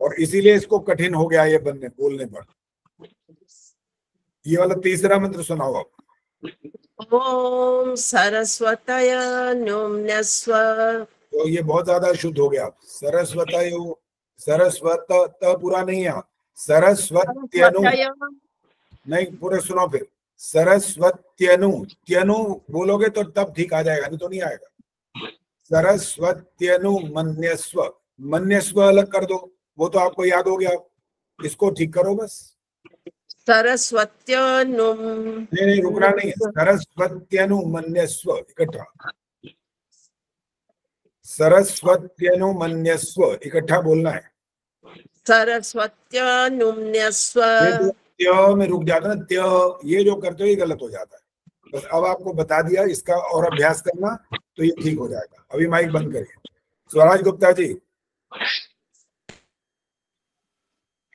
और इसीलिए इसको कठिन हो गया ये बोलने पर। ये वाला तीसरा मंत्र सुनाओ आप। ओम सरस्वतय नुम्न्यस्व। तो ये बहुत ज्यादा शुद्ध हो गया। सरस्वतय, सरस्वत पूरा नहीं है, सरस्वत्यनु नहीं, पूरे सुनो फिर। सरस्वत्यनु, त्यनु बोलोगे तो तब ठीक आ जाएगा, नहीं तो नहीं आएगा। सरस्वत्यनु मन्यस्व, मन्यस्व अलग कर दो, वो तो आपको याद हो गया, इसको ठीक करो बस। सरस्वत्यनु, नहीं रुकना नहीं है, सरस्वत्यनु मन्यस्व इकट्ठा, सरस्वत्यनु मन्यस्व इकट्ठा बोलना है। सरस्वत्यनुम्न्यस्व। त्य में रुक जाता ना, त्य ये जो करते हो ये गलत हो जाता है। बस अब आपको बता दिया, इसका और अभ्यास करना तो ये ठीक हो जाएगा। अभी माइक बंद करिए। स्वराज गुप्ता जी।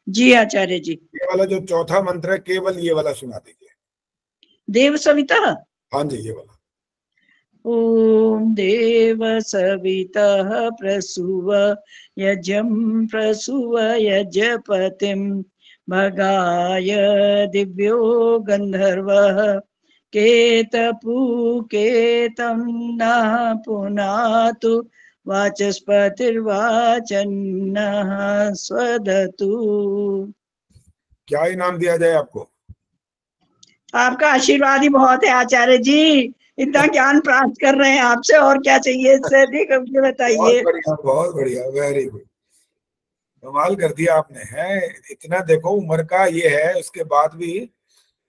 जी आचार्य जी। ये वाला जो चौथा मंत्र है, केवल ये वाला सुना दीजिए। देव सविता। हाँ जी, ये वाला। ओम देव सवितः प्रसूव यजं प्रसूव यजपतिं भगाय दिव्यो गंधर्वः केतपुकेतं नः पुनातु वाचस्पतिर्वाचन्नः स्वदतु। क्या इनाम दिया जाए आपको? आपका आशीर्वाद ही बहुत है आचार्य जी, इतना ज्ञान प्राप्त कर रहे हैं आपसे, और क्या चाहिए इससे अधिक, मुझे बताइए। बहुत बढ़िया, बहुत बढ़िया, वेरी गुड, कमाल कर दिया आपने। है इतना, देखो उम्र का ये है, उसके बाद भी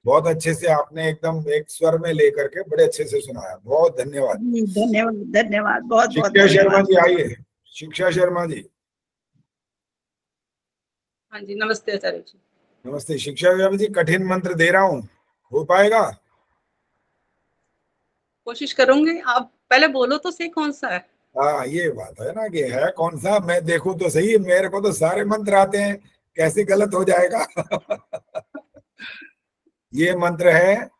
बहुत अच्छे से आपने एकदम एक स्वर में लेकर के बड़े अच्छे से सुनाया। बहुत धन्यवाद। धन्यवाद, धन्यवाद, बहुत बहुत शिक्षा शर्मा जी धन्यवाद। आइए, शिक्षा शर्मा जी। हाँ जी, नमस्ते आचार्य जी। नमस्ते शिक्षा शर्मा जी, कठिन मंत्र दे रहा हूँ, हो पाएगा? कोशिश करूंगी, आप पहले बोलो तो सही कौन सा है। हाँ, ये बात है ना कि है कौन सा, मैं देखूं तो सही, मेरे को तो सारे मंत्र आते हैं, कैसे गलत हो जाएगा। ये मंत्र है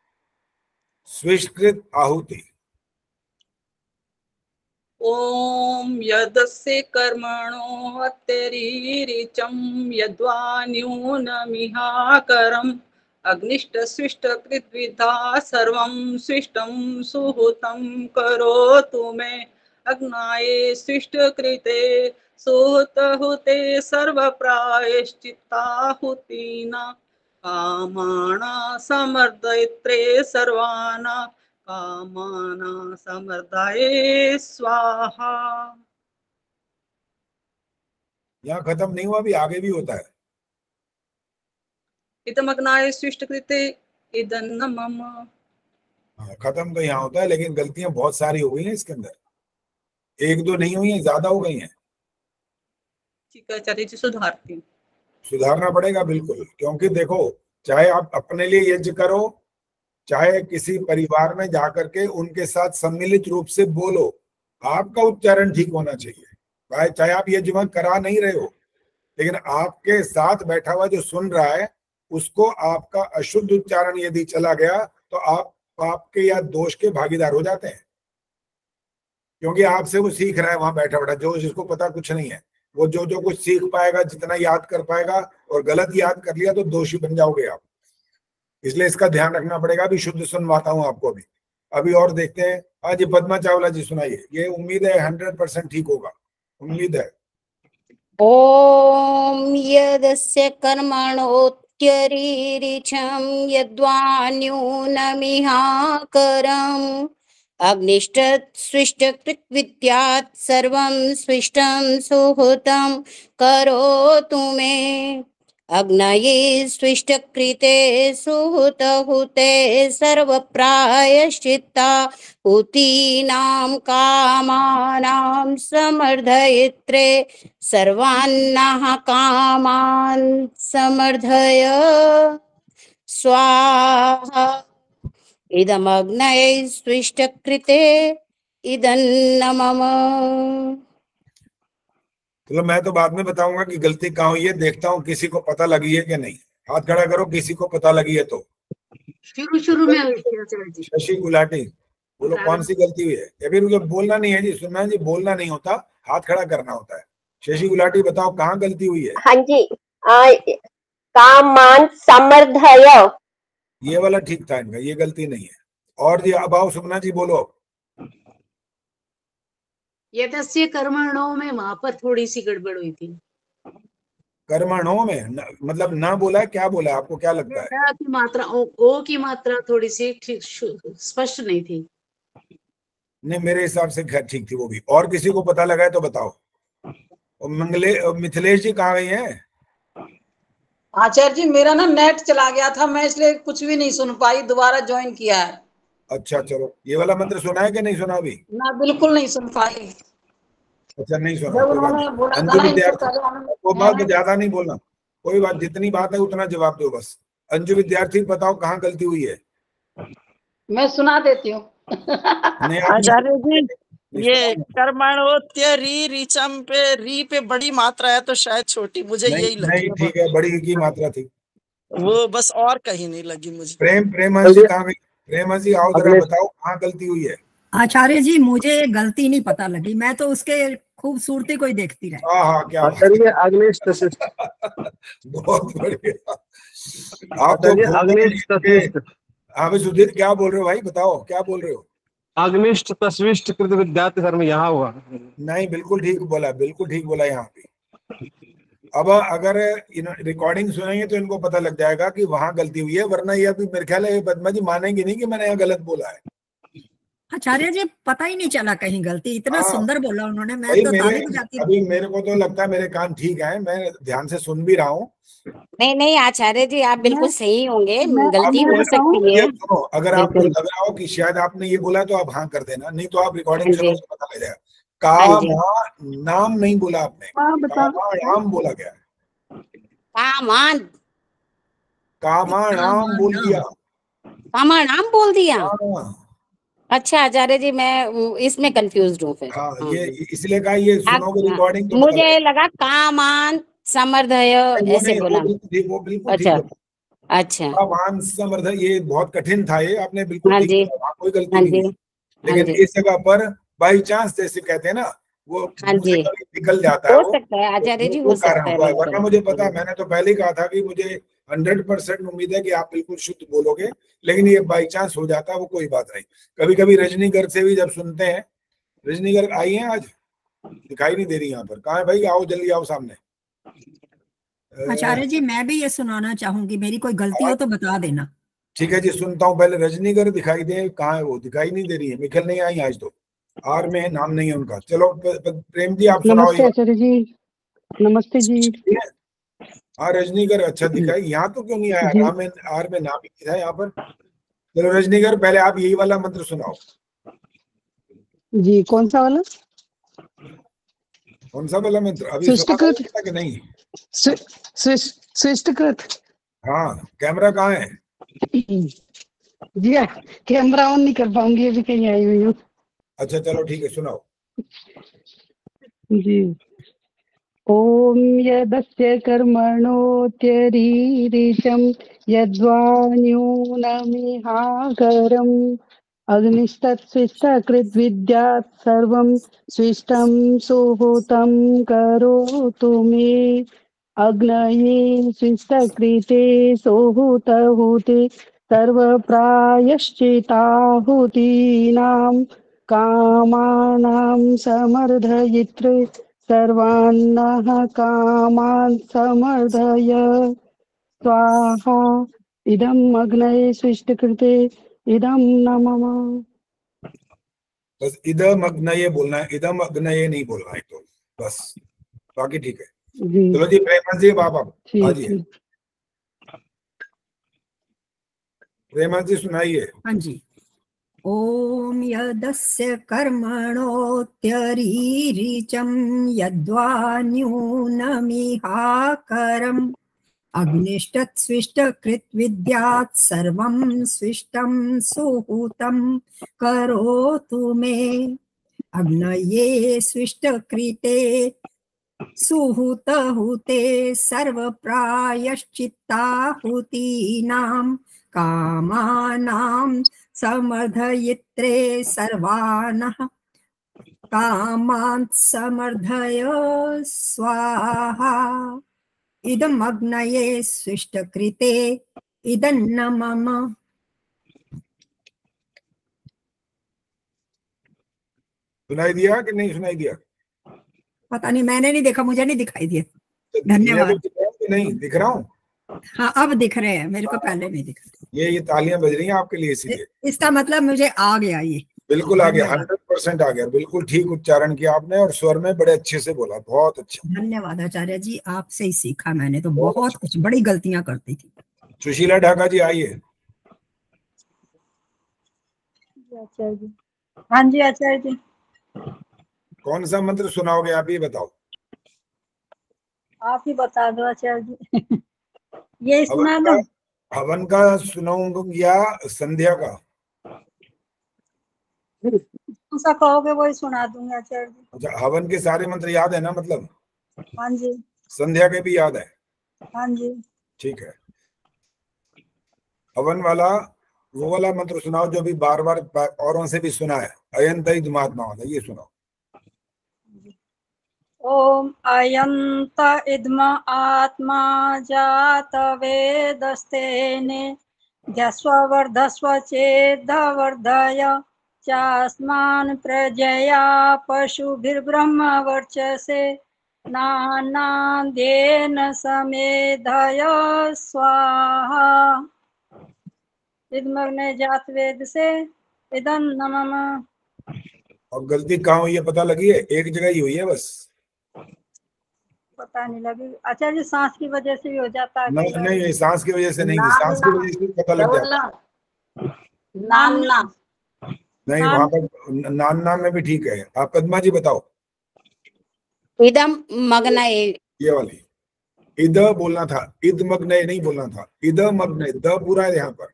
स्विष्कृत आहुति। ओम यदस्य कर्मणो हत्यरीरिचं यद्वा न्यूनमिहाकरम् अग्निष्ट स्विष्ट कृद्विधा सर्वं स्विष्टं सुहृतं करोतु मे अग्नाये स्विष्ट कृते सुहृतहुते सर्वप्रायश्चित्ताहुतिना कामाना समर्दयित्रे सर्वाना कामाना समर्दये स्वाहा। यहाँ खत्म नहीं हुआ, भी आगे भी होता है। इदमग्नाय स्विष्ट कृते इदन्न मम। हाँ, खत्म तो यहाँ होता है, लेकिन गलतियां बहुत सारी हो गई हैं इसके अंदर, एक दो नहीं हुई हैं, ज्यादा हो गई हैं। ठीक है आचार्य जी, सुधारती हूँ। सुधारना पड़ेगा बिल्कुल, क्योंकि देखो, चाहे आप अपने लिए यज्ञ करो, चाहे किसी परिवार में जाकर के उनके साथ सम्मिलित रूप से बोलो, आपका उच्चारण ठीक होना चाहिए। चाहे आप यज्ञ करा नहीं रहे हो, लेकिन आपके साथ बैठा हुआ जो सुन रहा है, उसको आपका अशुद्ध उच्चारण यदि चला गया तो आप पाप के या दोष के भागीदार हो जाते हैं, क्योंकि आपसे वो सीख रहा है वहां बैठा बैठा, जो जिसको पता कुछ नहीं है, वो जो कुछ सीख पाएगा, जितना याद कर पाएगा, और गलत याद कर लिया तो दोषी बन जाओगे आप। इसलिए इसका ध्यान रखना पड़ेगा। अभी शुद्ध सुनवाता हूँ आपको अभी और देखते हैं। आज पद्मा चावला जी सुनाइए, ये उम्मीद है 100% ठीक होगा, उम्मीद है। ओम यदस्य कर्मणोत्यरीरिचं यद्वा न्यूनमिहाकरम् अग्निष्ट स्विष्ट कृत्विद्यात् सर्वं स्विष्टं सुहृतं करोतु मे अग्नये स्विष्ट कृते सुहृतहुते सर्वप्रायश्चित्ता हुतीनां कामानां समर्धयित्रे सर्वान्नः कामान् समर्धय स्वाहा इदमग्नये स्विष्ट कृते इदन्न मम। चलो मैं तो बाद में बताऊंगा कि गलती कहाँ हुई है, देखता हूँ किसी को पता लगी है कि नहीं। हाथ खड़ा करो किसी को पता लगी है तो। शुरू में हुई थी आचार्य जी। शशि गुलाटी, बोलो कौन सी गलती हुई है? या फिर मुझे बोलना नहीं है जी, सुनना जी, बोलना नहीं होता, हाथ खड़ा करना होता है। शशि गुलाटी बताओ कहाँ गलती हुई है? हाँ जी, कामान समर्धय, ये वाला ठीक था इनका, ये गलती नहीं है। और जी अभाव सुमना जी बोलो। यदस्य कर्मणों में वहां पर थोड़ी सी गड़बड़ हुई थी। कर्मणों में मतलब ना बोला है, क्या बोला आपको क्या लगता है? की मात्रा ओ की मात्रा थोड़ी सी स्पष्ट नहीं थी। नहीं, मेरे हिसाब से ठीक थी वो भी। और किसी को पता लगा है तो बताओ। मिथिलेश जी कहाँ गई हैं? आचार्य जी मेरा ना नेट चला गया था, मैं इसलिए कुछ भी नहीं सुन पाई, दोबारा ज्वाइन किया है। अच्छा चलो, ये वाला मंत्र सुना है कि नहीं सुना अभी? ना बिल्कुल नहीं सुन पाई। अच्छा नहीं सुना, अंजु विद्यार्थी वो बात ज्यादा नहीं बोलना, कोई बात, जितनी बात है उतना जवाब दो बस। अंजु विद्यार्थी बताओ कहाँ गलती हुई है? मैं सुना देती हूँ। आचार्य जी ये कर्मणोत्य रीचम पे री पे बड़ी मात्रा है तो शायद छोटी, मुझे यही लगी। नहीं ठीक है, बड़ी की मात्रा थी वो, बस और कहीं नहीं लगी मुझे। प्रेमांशी कहाँ गई? प्रेमा जी आओ जरा बताओ कहाँ गलती हुई है। आचार्य जी मुझे गलती नहीं पता लगी, मैं तो उसके खूबसूरती को ही देखती रही। हाँ क्या आचार्य अग्निष्ठ तशिष्ट। बहुत बढ़िया। आप तो अग्निष्ठ तशिष्ट। हाँ भाई सुधीर क्या बोल रहे हो भाई, बताओ क्या बोल रहे हो। अग्निष्ठ तस्विष्ट कृत विद्यार्थी सर में यहाँ हुआ। नहीं बिल्कुल ठीक बोला, बिल्कुल ठीक बोला यहाँ पे। अब अगर रिकॉर्डिंग सुनेंगे तो इनको पता लग जाएगा कि वहां गलती हुई है, वरना ये अभी मेरे ख्याल है पद्मा जी मानेंगे नहीं कि मैंने यहाँ गलत बोला है। आचार्य जी पता ही नहीं चला कहीं गलती, इतना सुंदर बोला उन्होंने, मैं भाई तो ताली बजाती अभी मेरे को तो लगता है मेरे कान ठीक है, मैं ध्यान से सुन भी रहा हूँ। नहीं नहीं आचार्य जी आप बिल्कुल सही होंगे, गलती हो सकती है। सुनो, अगर आपको लग रहा हो कि शायद आपने ये बोला तो आप हाँ कर देना, नहीं तो आप रिकॉर्डिंग सुनो तो पता लग जाएगा। कामा नाम नहीं बोला आपने, कामा नाम बोला गया। कामान कामाणाम बोल दिया। कामाणाम बोल दिया। अच्छा आचार्य जी मैं इसमें कंफ्यूज हूँ फिर। हाँ ये इसलिए कहा ये सुनोगे रिकॉर्डिंग तो मुझे लगा कामान समर्धय ऐसे बोला। वो बिल्कुल अच्छा ठीक अच्छा। कामान समर्धय ये बहुत कठिन था, ये आपने बिल्कुल ठीक किया, कोई गलती नहीं है। लेकिन इस जगह पर बाई चांस जैसे कहते हैं ना वो निकल जाता है, हो सकता है आचार्य जी, हो सकता है। वरना मुझे पता है, मैंने तो पहले ही कहा था कि मुझे 100% उम्मीद है कि आप बिल्कुल शुद्ध बोलोगे, लेकिन ये बाई चांस हो जाता है वो कोई बात नहीं। कभी कभी रजनीगढ़ से भी जब सुनते हैं, रजनीगढ़ आई है आज, दिखाई नहीं दे रही यहाँ पर, कहाँ है भाई, आओ जल्दी आओ सामने। आचार्य जी मैं भी ये सुनाना चाहूंगी, मेरी कोई गलती हो तो बता देना। ठीक है जी सुनता हूँ, पहले रजनीगढ़ दिखाई दे, कहाँ है वो, दिखाई नहीं दे रही है, मिखल नहीं आई आज तो, आर में है, नाम नहीं है उनका। चलो प्रेम जी आप सुनाओ। नमस्ते आचार्य जी। नमस्ते जी। हाँ रजनीगढ़ अच्छा दिखाई, यहाँ तो क्यों नहीं आया, नाम में आर में नाम ही था यहाँ पर। चलो रजनीगढ़ पहले आप यही वाला मंत्र सुनाओ जी। कौन सा वाला? कौन सा वाला मंत्र अभी सृष्टिकृत कि नहीं? सृष्टिकृत। हाँ कैमरा कहाँ है? जी कैमरा ऑन नहीं कर पाऊंगी, अभी कहीं आई हुई हूँ। अच्छा चलो ठीक है सुनाओ जी। ओम यदस्य कर्मणोत्यरीरिचं यद्वा न्यूनमिहाकरम् अग्निस्तत्स्विष्टकृद्विद्यात् सर्वं स्विष्टं सुहूतं करोतु मे अग्नये स्विष्टकृते सुहूतहुते सर्वप्रायश्चिताहुतीनां कामानां समर्धयित्रे सर्वान्नः कामान् समर्धय स्वाहा इदम् अग्नये स्विष्टकृते इदं न मम। बस इदम अग्नये बोलना है, इदम अग्नये नहीं बोलना है तो बस, बाकी ठीक है। चलो जी प्रेमा जी बाबा आजिए, प्रेमा जी सुनाइए। हाँ जी। ओम यदस्य कर्मणोत्यरीरिचं यद्वा न्यूनमिहाकरम् अग्निष्टत्स्विष्टकृद्विद्यात् सर्वं स्विष्टं सुहूतं करोतु मे अग्नये स्विष्टकृते सुहूतहुते सर्वप्रायश्चित्ताहुतीनां कामानां समर्धयित्रे सर्वानः कामान् समर्धय स्वाहा इदम् अग्नये स्विष्टकृते इदं न मम। सुनाई दिया कि नहीं सुनाई दिया? पता नहीं, मैंने नहीं देखा, मुझे नहीं दिखाई दिया। धन्यवाद। नहीं दिख रहा हूँ? हाँ अब दिख रहे हैं, मेरे को पहले नहीं दिख रहे। ये तालियां बज रही हैं आपके लिए, इसीलिए इसका मतलब मुझे आ गया, ये बिल्कुल आ गया, 100% आ गया, बिल्कुल ठीक उच्चारण किया आपने और स्वर में बड़े अच्छे से बोला, बहुत अच्छा। धन्यवाद आचार्य जी, आपसे ही सीखा मैंने तो, बहुत कुछ बड़ी गलतियां करती थी। सुशीला ढाका जी आइए। आचार्य जी। हाँ जी आचार्य जी। कौन सा मंत्र सुनाओगे आप ही बताओ? आप ही बता दो आचार्य जी। ये सुना दो। हवन का सुनाऊंगा या संध्या का? कौन सा कहोगे वही सुना दूंगा आचार्य जी। अच्छा हवन के सारे मंत्र याद है ना, मतलब? हाँ जी। संध्या के भी याद है? हाँ जी। ठीक है। हवन वाला वो वाला मंत्र सुनाओ जो भी बार बार औरों से भी सुना है। अयंत इदमात्मा वाला ये सुनाओ। ओम अयंत इद्म आत्मा जात वेदस्तेने ध्यस्व वर्धस्व चेद्धवर्धय चास्मान् प्रजया पशुभिर्ब्रह्म वर्चसे नानाद्येन समेधय स्वाहा। इदमग्ने जात वेद से इदं नमः। और गलती कहाँ हुई है पता लगी है? एक जगह ही हुई है बस। पता नहीं लगी आचार्य जी, सांस की वजह से भी हो जाता है। नहीं नहीं, सांस की वजह से नहीं, सांस की वजह से पता लग जाता है। नानना नहीं, वहां पर नानना में भी ठीक है। आप पद्मा जी बताओ। इदम मग्न, ये वाली इद बोलना था, इद मग्न नहीं बोलना था, इद मग्न, द पूरा है यहाँ पर।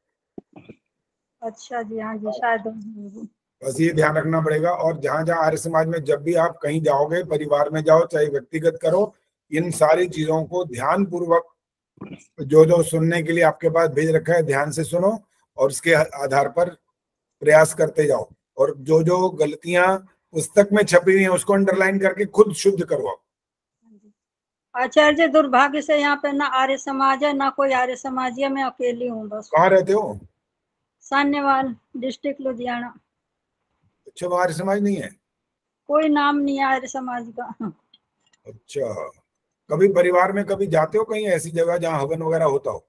अच्छा जी, हाँ जी, शायद बस ये ध्यान रखना पड़ेगा। और जहां जहां आर्य समाज में जब भी आप कहीं जाओगे, परिवार में जाओ चाहे व्यक्तिगत करो, इन सारी चीजों को ध्यान पूर्वक जो जो सुनने के लिए आपके पास भेज रखा है ध्यान से सुनो और उसके आधार पर प्रयास करते जाओ। और जो जो गलतियां पुस्तक में छपी हुई हैं उसको अंडरलाइन करके खुद शुद्ध करवाओ। आचार्य जी, दुर्भाग्य से यहाँ पे ना आर्य समाज है ना कोई आर्य समाजी है, मैं अकेली हूँ बस। कहाँ रहते हो? सान्यवाल डिस्ट्रिक्ट लुधियाना। अच्छा, वो आर्य समाज नहीं है? कोई नाम नहीं है आर्य समाज का। अच्छा, कभी परिवार में कभी जाते हो कहीं ऐसी जगह जहाँ हवन वगैरह होता हो?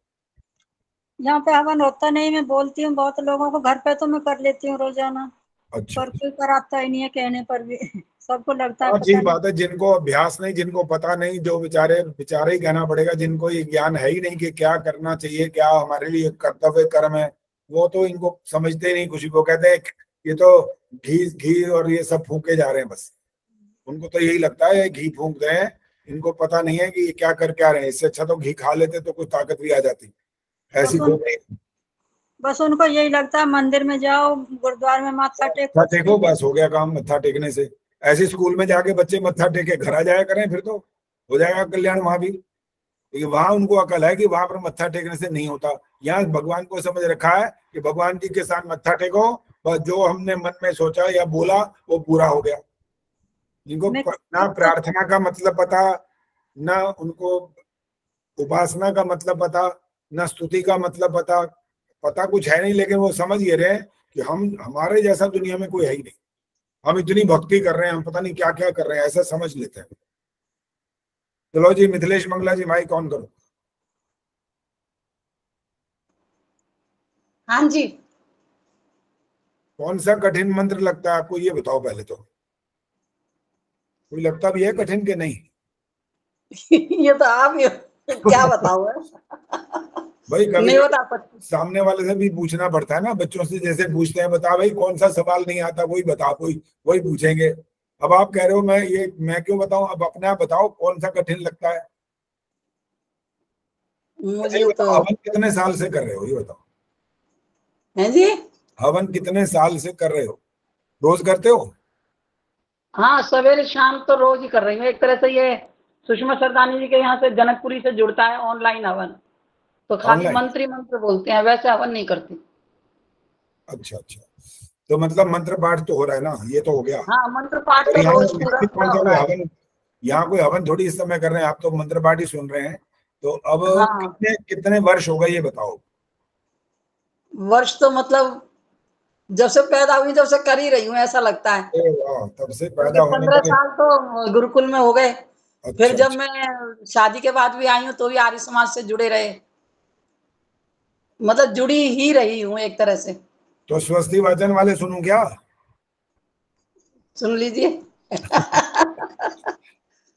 यहाँ पे हवन होता नहीं, मैं बोलती हूँ बहुत लोगों को, घर पे तो मैं कर लेती हूँ रोजाना। अच्छा, पर कोई कराता ही नहीं है कहने पर भी। सबको लगता है और पता ठीक नहीं। बात है, जिनको अभ्यास नहीं, जिनको पता नहीं, जो बेचारे ही कहना पड़ेगा, जिनको ये ज्ञान है ही नहीं कि क्या करना चाहिए, क्या हमारे लिए कर्तव्य कर्म है, वो तो इनको समझते ही नहीं कुछ। वो कहते हैं ये तो घी और ये सब फूके जा रहे हैं बस। उनको तो यही लगता है घी फूक रहे हैं, इनको पता नहीं है कि ये क्या कर क्या रहे हैं। इससे अच्छा तो घी खा लेते तो कुछ ताकत भी आ जाती। ऐसी बस उनको यही लगता है मंदिर में जाओ, गुरुद्वारे में माथा टेको, बस हो गया काम मत्था टेकने से। ऐसे स्कूल में जाके बच्चे मत्था टेके घर आ जाया करें, फिर तो हो जाएगा कल्याण वहां भी। लेकिन वहां उनको अकल है कि वहां पर मत्था टेकने से नहीं होता। यहाँ भगवान को समझ रखा है कि भगवान जी के साथ मत्था टेको, बस जो हमने मन में सोचा या बोला वो पूरा हो गया। जिनको ना प्रार्थना का मतलब पता, ना उनको उपासना का मतलब पता, ना स्तुति का मतलब पता कुछ है नहीं, लेकिन वो समझ ये रहे कि हमारे जैसा दुनिया में कोई है ही नहीं, हम इतनी भक्ति कर रहे हैं, हम पता नहीं क्या क्या कर रहे हैं, ऐसा समझ लेते हैं। चलो जी, मिथिलेश मंगला जी माइक ऑन करो। हाँ जी। कौन सा कठिन मंत्र लगता है आपको, ये बताओ पहले तो। कोई लगता भी है कठिन के नहीं? ये तो आप ही क्या बताओ भाई, कभी नहीं बता सकती। सामने वाले से भी पूछना पड़ता है ना, बच्चों से जैसे पूछते हैं, बता भाई कौन सा सवाल नहीं आता, वही बता, वही पूछेंगे। अब आप कह रहे हो मैं क्यों बताऊं, अब अपने आप बताओ कौन सा कठिन लगता है। मुझे तो हवन कितने साल से कर रहे हो ये बताओ? है जी, हवन कितने साल से कर रहे हो? रोज करते हो? हाँ सवेरे शाम तो रोज ही कर रही हूँ। एक तरह से ये सुषमा सरदानी जी के यहाँ से जनकपुरी से जुड़ता है ऑनलाइन हवन, तो खाली मंत्र ही मंत्र बोलते हैं, वैसे हवन नहीं करते। अच्छा अच्छा, तो मतलब मंत्र पाठ तो हो रहा है ना, ये तो हो गया। हाँ मंत्र पाठ तो रोज पूरा हो रहा है। यहाँ कोई हवन थोड़ी इस समय कर रहे हैं, आप तो मंत्र पाठ ही सुन रहे हैं। तो अब कितने वर्ष हो गए ये बताओ? वर्ष तो मतलब जब से पैदा हुई जब से कर ही रही हूँ, ऐसा लगता है। तब से पैदा होने 15 साल तो गुरुकुल में हो गए। फिर जब मैं शादी के बाद भी आई हूँ तो भी आर्य समाज से जुड़े रहे, मतलब जुड़ी ही रही हूँ एक तरह से। तो स्वस्ति वाचन वाले सुनूं क्या? सुन लीजिए।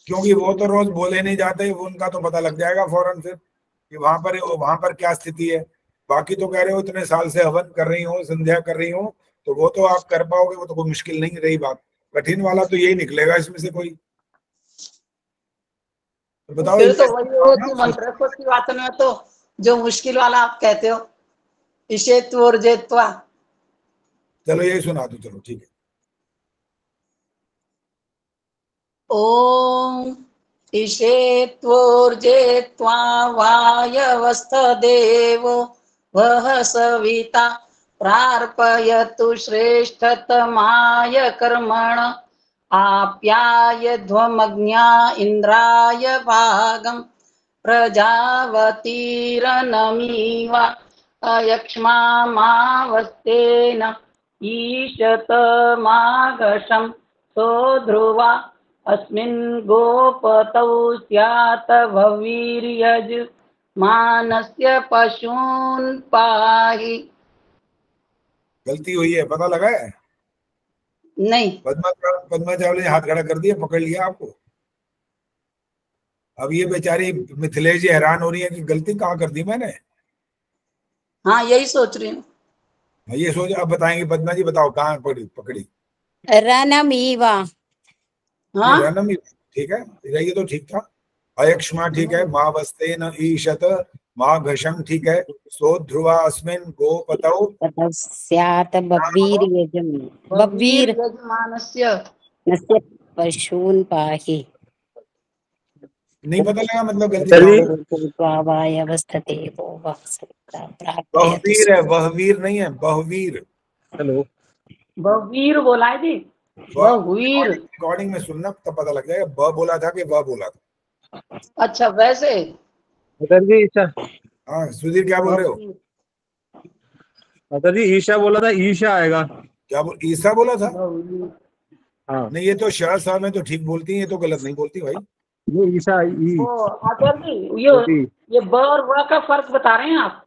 क्योंकि वो तो रोज बोले नहीं जाते, उनका तो पता लग जाएगा फौरन से कि वहां पर क्या स्थिति है। बाकी तो कह रहे हो इतने साल से हवन कर रही हो, संध्या कर रही हो, तो वो तो आप कर पाओगे, वो तो कोई मुश्किल नहीं रही बात। कठिन वाला तो यही निकलेगा इसमें से कोई। तो बताओ। फिर तो वही हो कि मंत्र स्वस्ति वाचन में तो जो मुश्किल वाला आप कहते हो, ईशेत्वोर्जेत्वा। चलो यही सुना दो, चलो ठीक है। ओम ईशेत्वोर्जेत्वा वायवस्थ देवो वह सविता प्रार्पयतु श्रेष्ठतमाय कर्मण आप्यायध्वमज्ञा इन्द्राय भागम् प्रजावतीरनमीव अयक्ष्मामावस्तेन ईशतमागशं सोऽध्रुवा अस्मिन् गोपतौ स्यात् भवीर्यज मानस्य पशून् पाहि। गलती हुई है, पता लगा है? नहीं, पद्मा चावले ने हाथ खड़ा कर दिया, पकड़ लिया आपको। अब ये बेचारी मिथिलेश जी हैरान हो रही है कि गलती कहाँ कर दी मैंने। हाँ यही सोच रही हूँ। ये सोच, अब बताएंगे पद्मा जी, बताओ कहाँ पकड़ी? रनमीवा। हाँ रनमी, ठीक है, ये तो ठीक था। अयक्ष्मा ठीक है, माँ वस्ते न ईशत, माँ घशम ठीक है, सो ध्रुवा अस्मिन गोपतौ स्यात् बब्बीर्यजम् बब्बीर यजमानस्य नस्य पशून् पाहि। नहीं पता लगा मतलब गलती अवस्थते वो बहवीर है, बहवीर नहीं है, बहवीर। हेलो, बहवीर बोला है जी, बहवीर। रिकॉर्डिंग में सुनना तब पता लग जाएगा ब बोला था कि व बोला था। अच्छा वैसे अतर जी ईशा। हाँ सुधीर क्या बोल रहे हो? अतर जी ईशा बोला था, ईशा आएगा। क्या बोल, ईसा बोला था? हाँ नहीं, ये तो शाह साहब में तो ठीक बोलती है, ये तो गलत नहीं बोलती भाई। ये ईशा आचार्य जी ये ब और व का फर्क बता रहे हैं आप?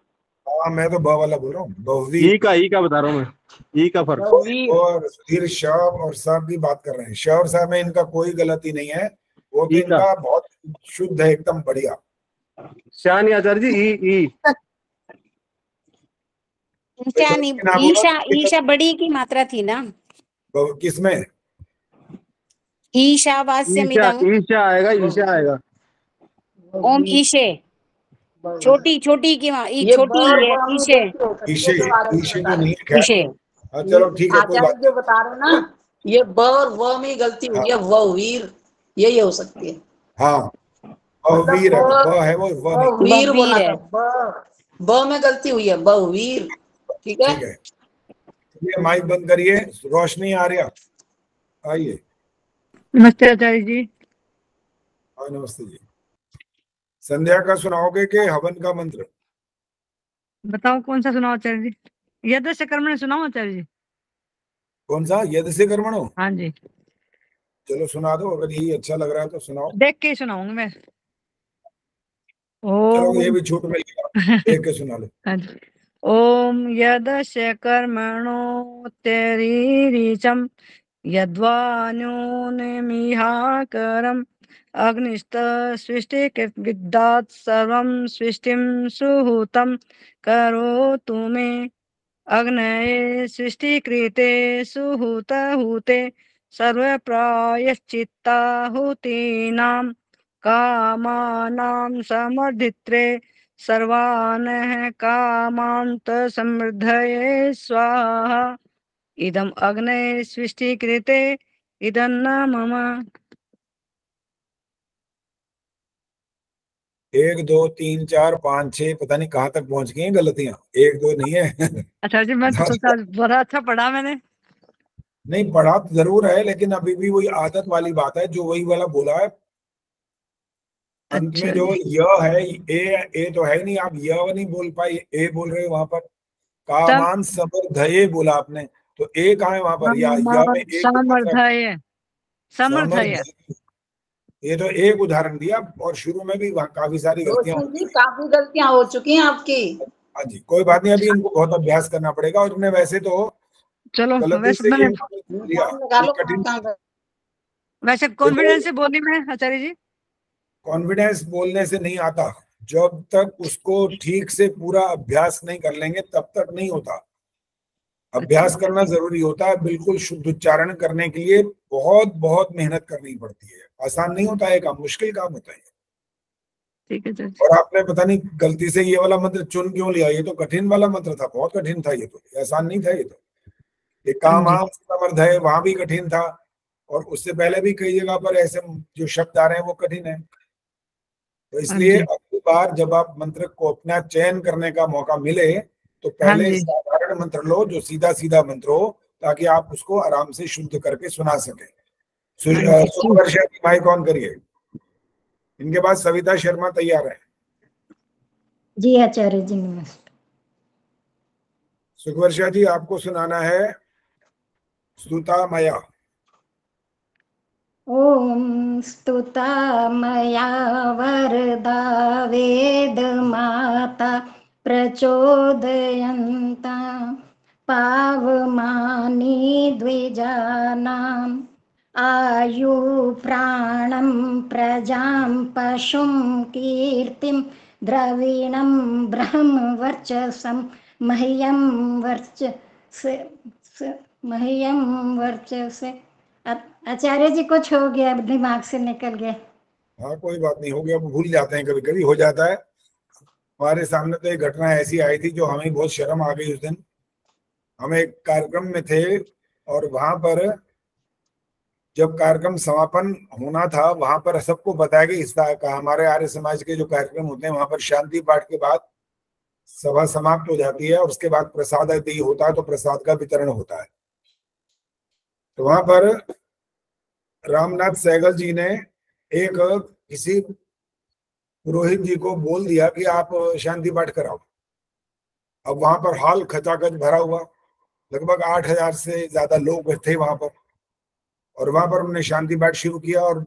हाँ मैं तो ब वाला बोल रहा हूँ, बहवीर। ई का बता रहा हूँ मैं, ई का फर्क। और सुधीर शाह और साहब की बात कर रहे हैं। शाह और साहब में इनका कोई गलती नहीं है, वो तो इनका बहुत शुद्ध है, एकदम बढ़िया। शाह नहीं आचार्य जी, ई ईशा ईशा बड़ी की मात्रा थी ना? किसमें? ईशावास्यमिदं। ईशा आएगा। ओम ईशे, छोटी छोटी की छोटी है ईशे। ईशे तो नहीं है। ईशे चलो ठीक है, कोई बात जो बता रहे ना, ये ब और व में गलती हुई है, ववीर यही हो सकती है। हाँ बहवीर है, ब है वो, व वीर बोला था, ब में गलती हुई है, बहवीर। ठीक है, ये माइक बंद करिए, रोशनी आ रही है, आइए। नमस्ते आचार्य जी। हाँ नमस्ते जी। संध्या का सुनाओगे कि हवन का मंत्र? बताओ कौन सा सुनाओ आचार्य जी? यद से कर्मण सुनाओ आचार्य जी। कौन सा? यद से कर्मणो? हाँ जी। चलो सुना दो, अगर यही अच्छा लग रहा है तो सुनाओ। देख के ही सुनाऊंगा मैं। चलो ये भी छूट मिलेगा, देख के सुना लो। हाँ जी। ओम यदस्य कर्मणो तेरीरिचम यद्वान्योन्मिहाकरम् अग्निस्त सृष्टिकृत विद्यात् सर्वं सृष्टिं सुहूतं करोतु मे अग्नये सृष्टिकृते सुहूतहूते सर्वप्रायश्चित्ताहुतीनां कामानां समर्धित्रे सर्वानः कामान्त समृद्धये स्वाहा इदम अग्नये सृष्टिकृते इदं न मम। 1 2 3 4 5 6 पता नहीं कहाँ तक पहुंच गई हैं गलतियां, 1 2 नहीं है। अच्छा जी, मैं सोचा बड़ा अच्छा पढ़ा मैंने। नहीं पढ़ा तो जरूर है, लेकिन अभी भी वही आदत वाली बात है, जो वही वाला बोला है अंत में, जो य है, ए तो है ही नहीं, आप य नहीं बोल पाए, ए बोल रहे हो वहां पर। कामान समर्धये बोला आपने, तो ए कहाँ है वहां पर? या में समर्थय ये तो एक उदाहरण दिया, और शुरू में भी काफी सारी गलतियां, काफी गलतियां हो चुकी हैं आपकी। हाँ जी, कोई बात नहीं, अभी इनको बहुत अभ्यास करना पड़ेगा। और इन्हें वैसे तो चलो वैसे कॉन्फिडेंस से बोली मैं आचार्य जी। कॉन्फिडेंस बोलने से नहीं आता, जब तक उसको ठीक से पूरा अभ्यास नहीं कर लेंगे तब तक नहीं होता। अभ्यास करना जरूरी होता है, बिल्कुल शुद्ध उच्चारण करने के लिए बहुत बहुत मेहनत करनी पड़ती है, आसान नहीं होता है, काम मुश्किल काम होता है। ठीक है। और आपने पता नहीं गलती से ये वाला मंत्र चुन क्यों लिया, ये तो कठिन वाला मंत्र था, बहुत कठिन था, ये तो आसान नहीं था। ये तो ये काम आम समर्थ है, वहां भी कठिन था, और उससे पहले भी कई जगह पर ऐसे जो शब्द आ रहे हैं वो कठिन है। तो इसलिए अगली बार जब आप मंत्र को अपना चयन करने का मौका मिले तो पहले साधारण शॉर्टकट मंत्र लो जो सीधा सीधा मंत्र हो, ताकि आप उसको आराम से शुद्ध करके सुना सके। सुवर्षा की माइक ऑन करिए। इनके बाद सविता शर्मा तैयार है। जी आचार्य जी नमस्ते। सुवर्षा जी आपको सुनाना है स्तुता मया। ओम स्तुता मया वरदा वेद माता प्रचोदयन्ता पावमानि द्विजानाम् आयु प्राणं प्रजां पशुं कीर्तिं द्रविणं ब्रह्मवर्चसं मह्यं वर्चसे। आचार्य जी कुछ हो गया, दिमाग से निकल गया। हाँ कोई बात नहीं, हो गया, भूल जाते हैं, कभी कभी हो जाता है। हमारे सामने तो एक घटना ऐसी आई थी जो हमें बहुत शर्म आ गई। उस दिन हम एक कार्यक्रम में थे और वहां पर जब कार्यक्रम समापन होना था, वहां पर सबको बताया कि इस तरह का हमारे आर्य समाज के जो कार्यक्रम होते हैं वहां पर शांति पाठ के बाद सभा समाप्त हो जाती है और उसके बाद प्रसाद आदि होता है, तो प्रसाद का वितरण होता है। तो वहां पर रामनाथ सहगल जी ने एक किसी पुरोहित जी को बोल दिया कि आप शांति पाठ कराओ। अब वहां पर हॉल खचाखच भरा हुआ, लगभग 8,000 से ज्यादा लोग थे वहां पर, और वहां पर उन्होंने शांति पाठ शुरू किया और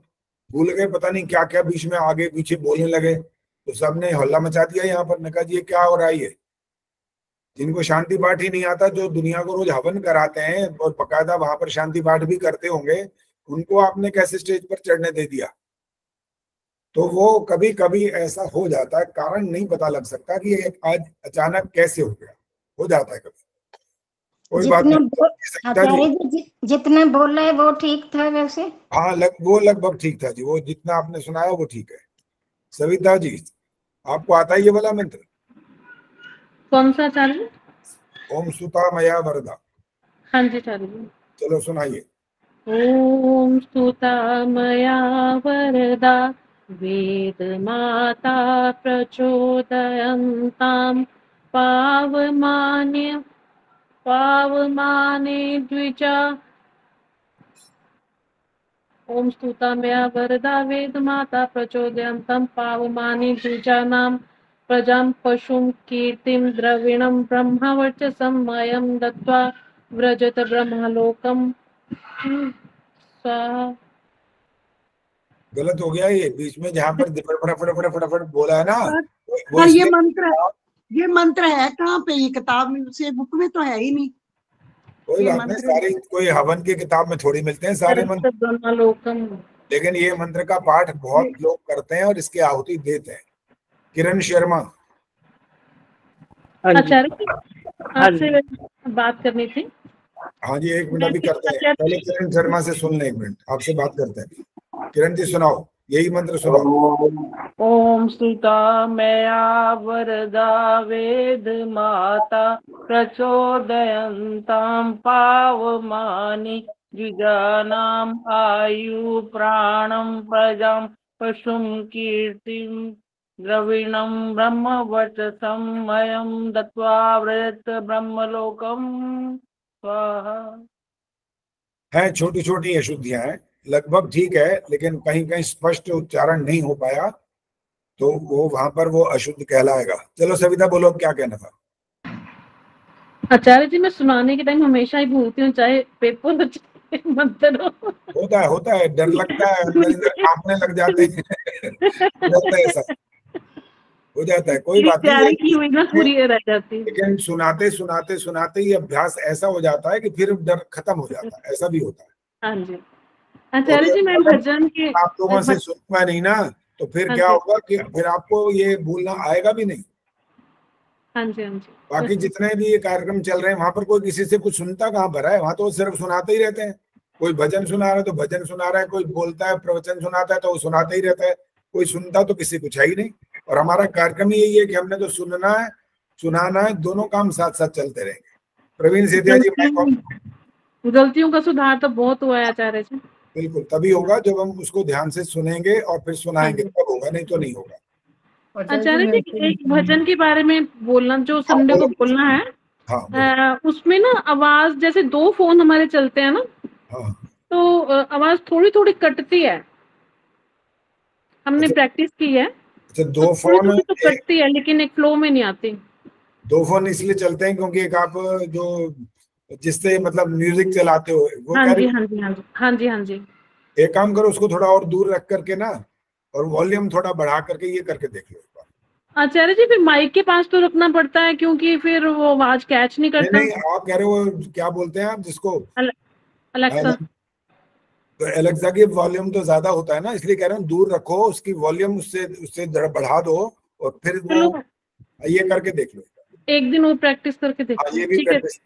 भूल गए पता नहीं क्या क्या, बीच में आगे पीछे बोलने लगे, तो सबने हल्ला मचा दिया यहाँ पर। ने कहा जी ये क्या हो रहा है, ये जिनको शांति पाठ ही नहीं आता, जो दुनिया को रोज हवन कराते हैं और बकायदा वहां पर शांति पाठ भी करते होंगे, उनको आपने कैसे स्टेज पर चढ़ने दे दिया। तो वो कभी कभी ऐसा हो जाता है, कारण नहीं पता लग सकता कि ये आज अचानक कैसे हो गया, हो जाता है कभी। कोई बात नहीं। आचार्य जी जितना बोल रहे वो ठीक था वैसे? हाँ वो लगभग ठीक था जी, वो जितना आपने सुनाया वो ठीक है। सविता जी आपको आता है ये वाला मंत्र? कौन सा आचार्य? ओम स्तुता मया वरदा। हाँ जी आचार्य जी। चलो सुनाइए। ओम स्तुता मया वरदा वेद माता प्रचोदयन्तां पावमाने द्विजा। ओम स्तुता मया वरदा वेद माता प्रचोदयन्तं पावमानि द्विजानां प्रजां पशुं कीर्तिं द्रविणं ब्रह्मवर्चसं मयं दत्त्वा व्रजत ब्रह्मलोकम्। स्वाहा। गलत हो गया ये, बीच में जहाँ पर फटाफट बोला है ना, वो ये मंत्र है कहाँ पे? ये किताब में से, बुक में तो है ही नहीं। कोई बात नहीं, सारे कोई हवन की किताब में थोड़ी मिलते हैं सारे मंत्र, लेकिन ये मंत्र का पाठ बहुत लोग करते हैं और इसकी आहुति देते हैं। किरण शर्मा। आचार्य आपसे बात करनी थी। हाँ जी, एक मिनट अभी करते हैं, पहले किरण शर्मा से सुन लें, एक मिनट आपसे बात करते हैं। किरण जी सुनाओ, यही मंत्र सुनाओ। ओम स्तुता मया वरदा वेद माता प्रचोदयन्तां पावमानि द्विजानाम् आयु प्राणं प्रजां पशुं कीर्तिं द्रविणं ब्रह्मवर्चसं मयं दत्त्वा व्रजत ब्रह्मलोकम्। स्वाहा। है छोटी छोटी अशुद्धियां हैं, लगभग ठीक है, लेकिन कहीं कहीं स्पष्ट उच्चारण नहीं हो पाया तो वो वहां पर वो अशुद्ध कहलाएगा। चलो सविता बोलो क्या कहना था। आचार्य जी मैं सुनाने के टाइम हमेशा ही भूलती हूँ, चाहे पेपर हो चाहे मंत्र हो। होता है, डर लगता है, कांपने लग जाते हैं होता है, ऐसा हो जाता है, कोई बात नहीं, पूरी रह जाती है। लेकिन सुनाते सुनाते सुनाते ही अभ्यास ऐसा हो जाता है कि फिर डर खत्म हो जाता है, ऐसा भी होता है। हाँ जी आचार्य जी, मैं भजन के आप लोगों से सुनूंगा नहीं ना, तो फिर क्या होगा कि फिर आपको ये भूलना आएगा भी नहीं। हाँ जी हाँ जी। बाकी जितने भी ये कार्यक्रम चल रहे हैं वहां पर कोई किसी से कुछ सुनता कहाँ पर है, वहां तो सिर्फ सुनाते ही रहते हैं। कोई भजन सुना रहा है तो भजन सुना रहा है, कोई बोलता है प्रवचन सुनाता है तो वो सुनाते ही रहता है, कोई सुनता तो किसी कुछ है ही नहीं। और हमारा कार्यक्रम यही है कि हमने तो सुनना है सुनाना है, दोनों काम साथ साथ चलते रहेंगे। प्रवीण सेठिया जी, गलतियों का सुधार तो बहुत हुआ है आचार्य जी। बिल्कुल तभी होगा जब हम उसको ध्यान से सुनेंगे और फिर सुनाएंगे, तब होगा, नहीं तो नहीं होगा। आचार्य जी एक भजन के बारे में बोलना, जो संडे को बोलना है, हाँ उसमें ना आवाज, जैसे 2 फोन हमारे चलते हैं ना, हाँ। तो आवाज थोड़ी थोड़ी कटती है। हमने प्रैक्टिस की है, अच्छा, तो 2 थोड़ी फोन थोड़ी तो कटती है, लेकिन एक फ्लो में नहीं आती। 2 फोन इसलिए चलते हैं क्योंकि एक आप जो जिससे मतलब म्यूजिक चलाते हो वो हाँ कह जी, रही, हाँ जी, हाँ जी, हाँ जी, हाँ जी। एक काम करो, उसको थोड़ा और दूर रख करके ना, और वॉल्यूम थोड़ा बढ़ा करके ये करके देख लो एक बार। आचार्य जी, फिर माइक के पास तो रखना पड़ता है, क्योंकि फिर वो आवाज कैच नहीं नहीं करता। नहीं, आप कह रहे हो क्या बोलते हैं आप जिसको, अलेक्सा। तो एलेक्सा की वॉल्यूम तो ज्यादा होता है ना, इसलिए कह रहे हैं दूर रखो उसकी वॉल्यूम, उससे उससे जरा बढ़ा दो और फिर वो ये करके देख लो। एक दिन वो प्रैक्टिस करके हाँ, देखते ये हैं। भी ठीक है, प्रैक्टिस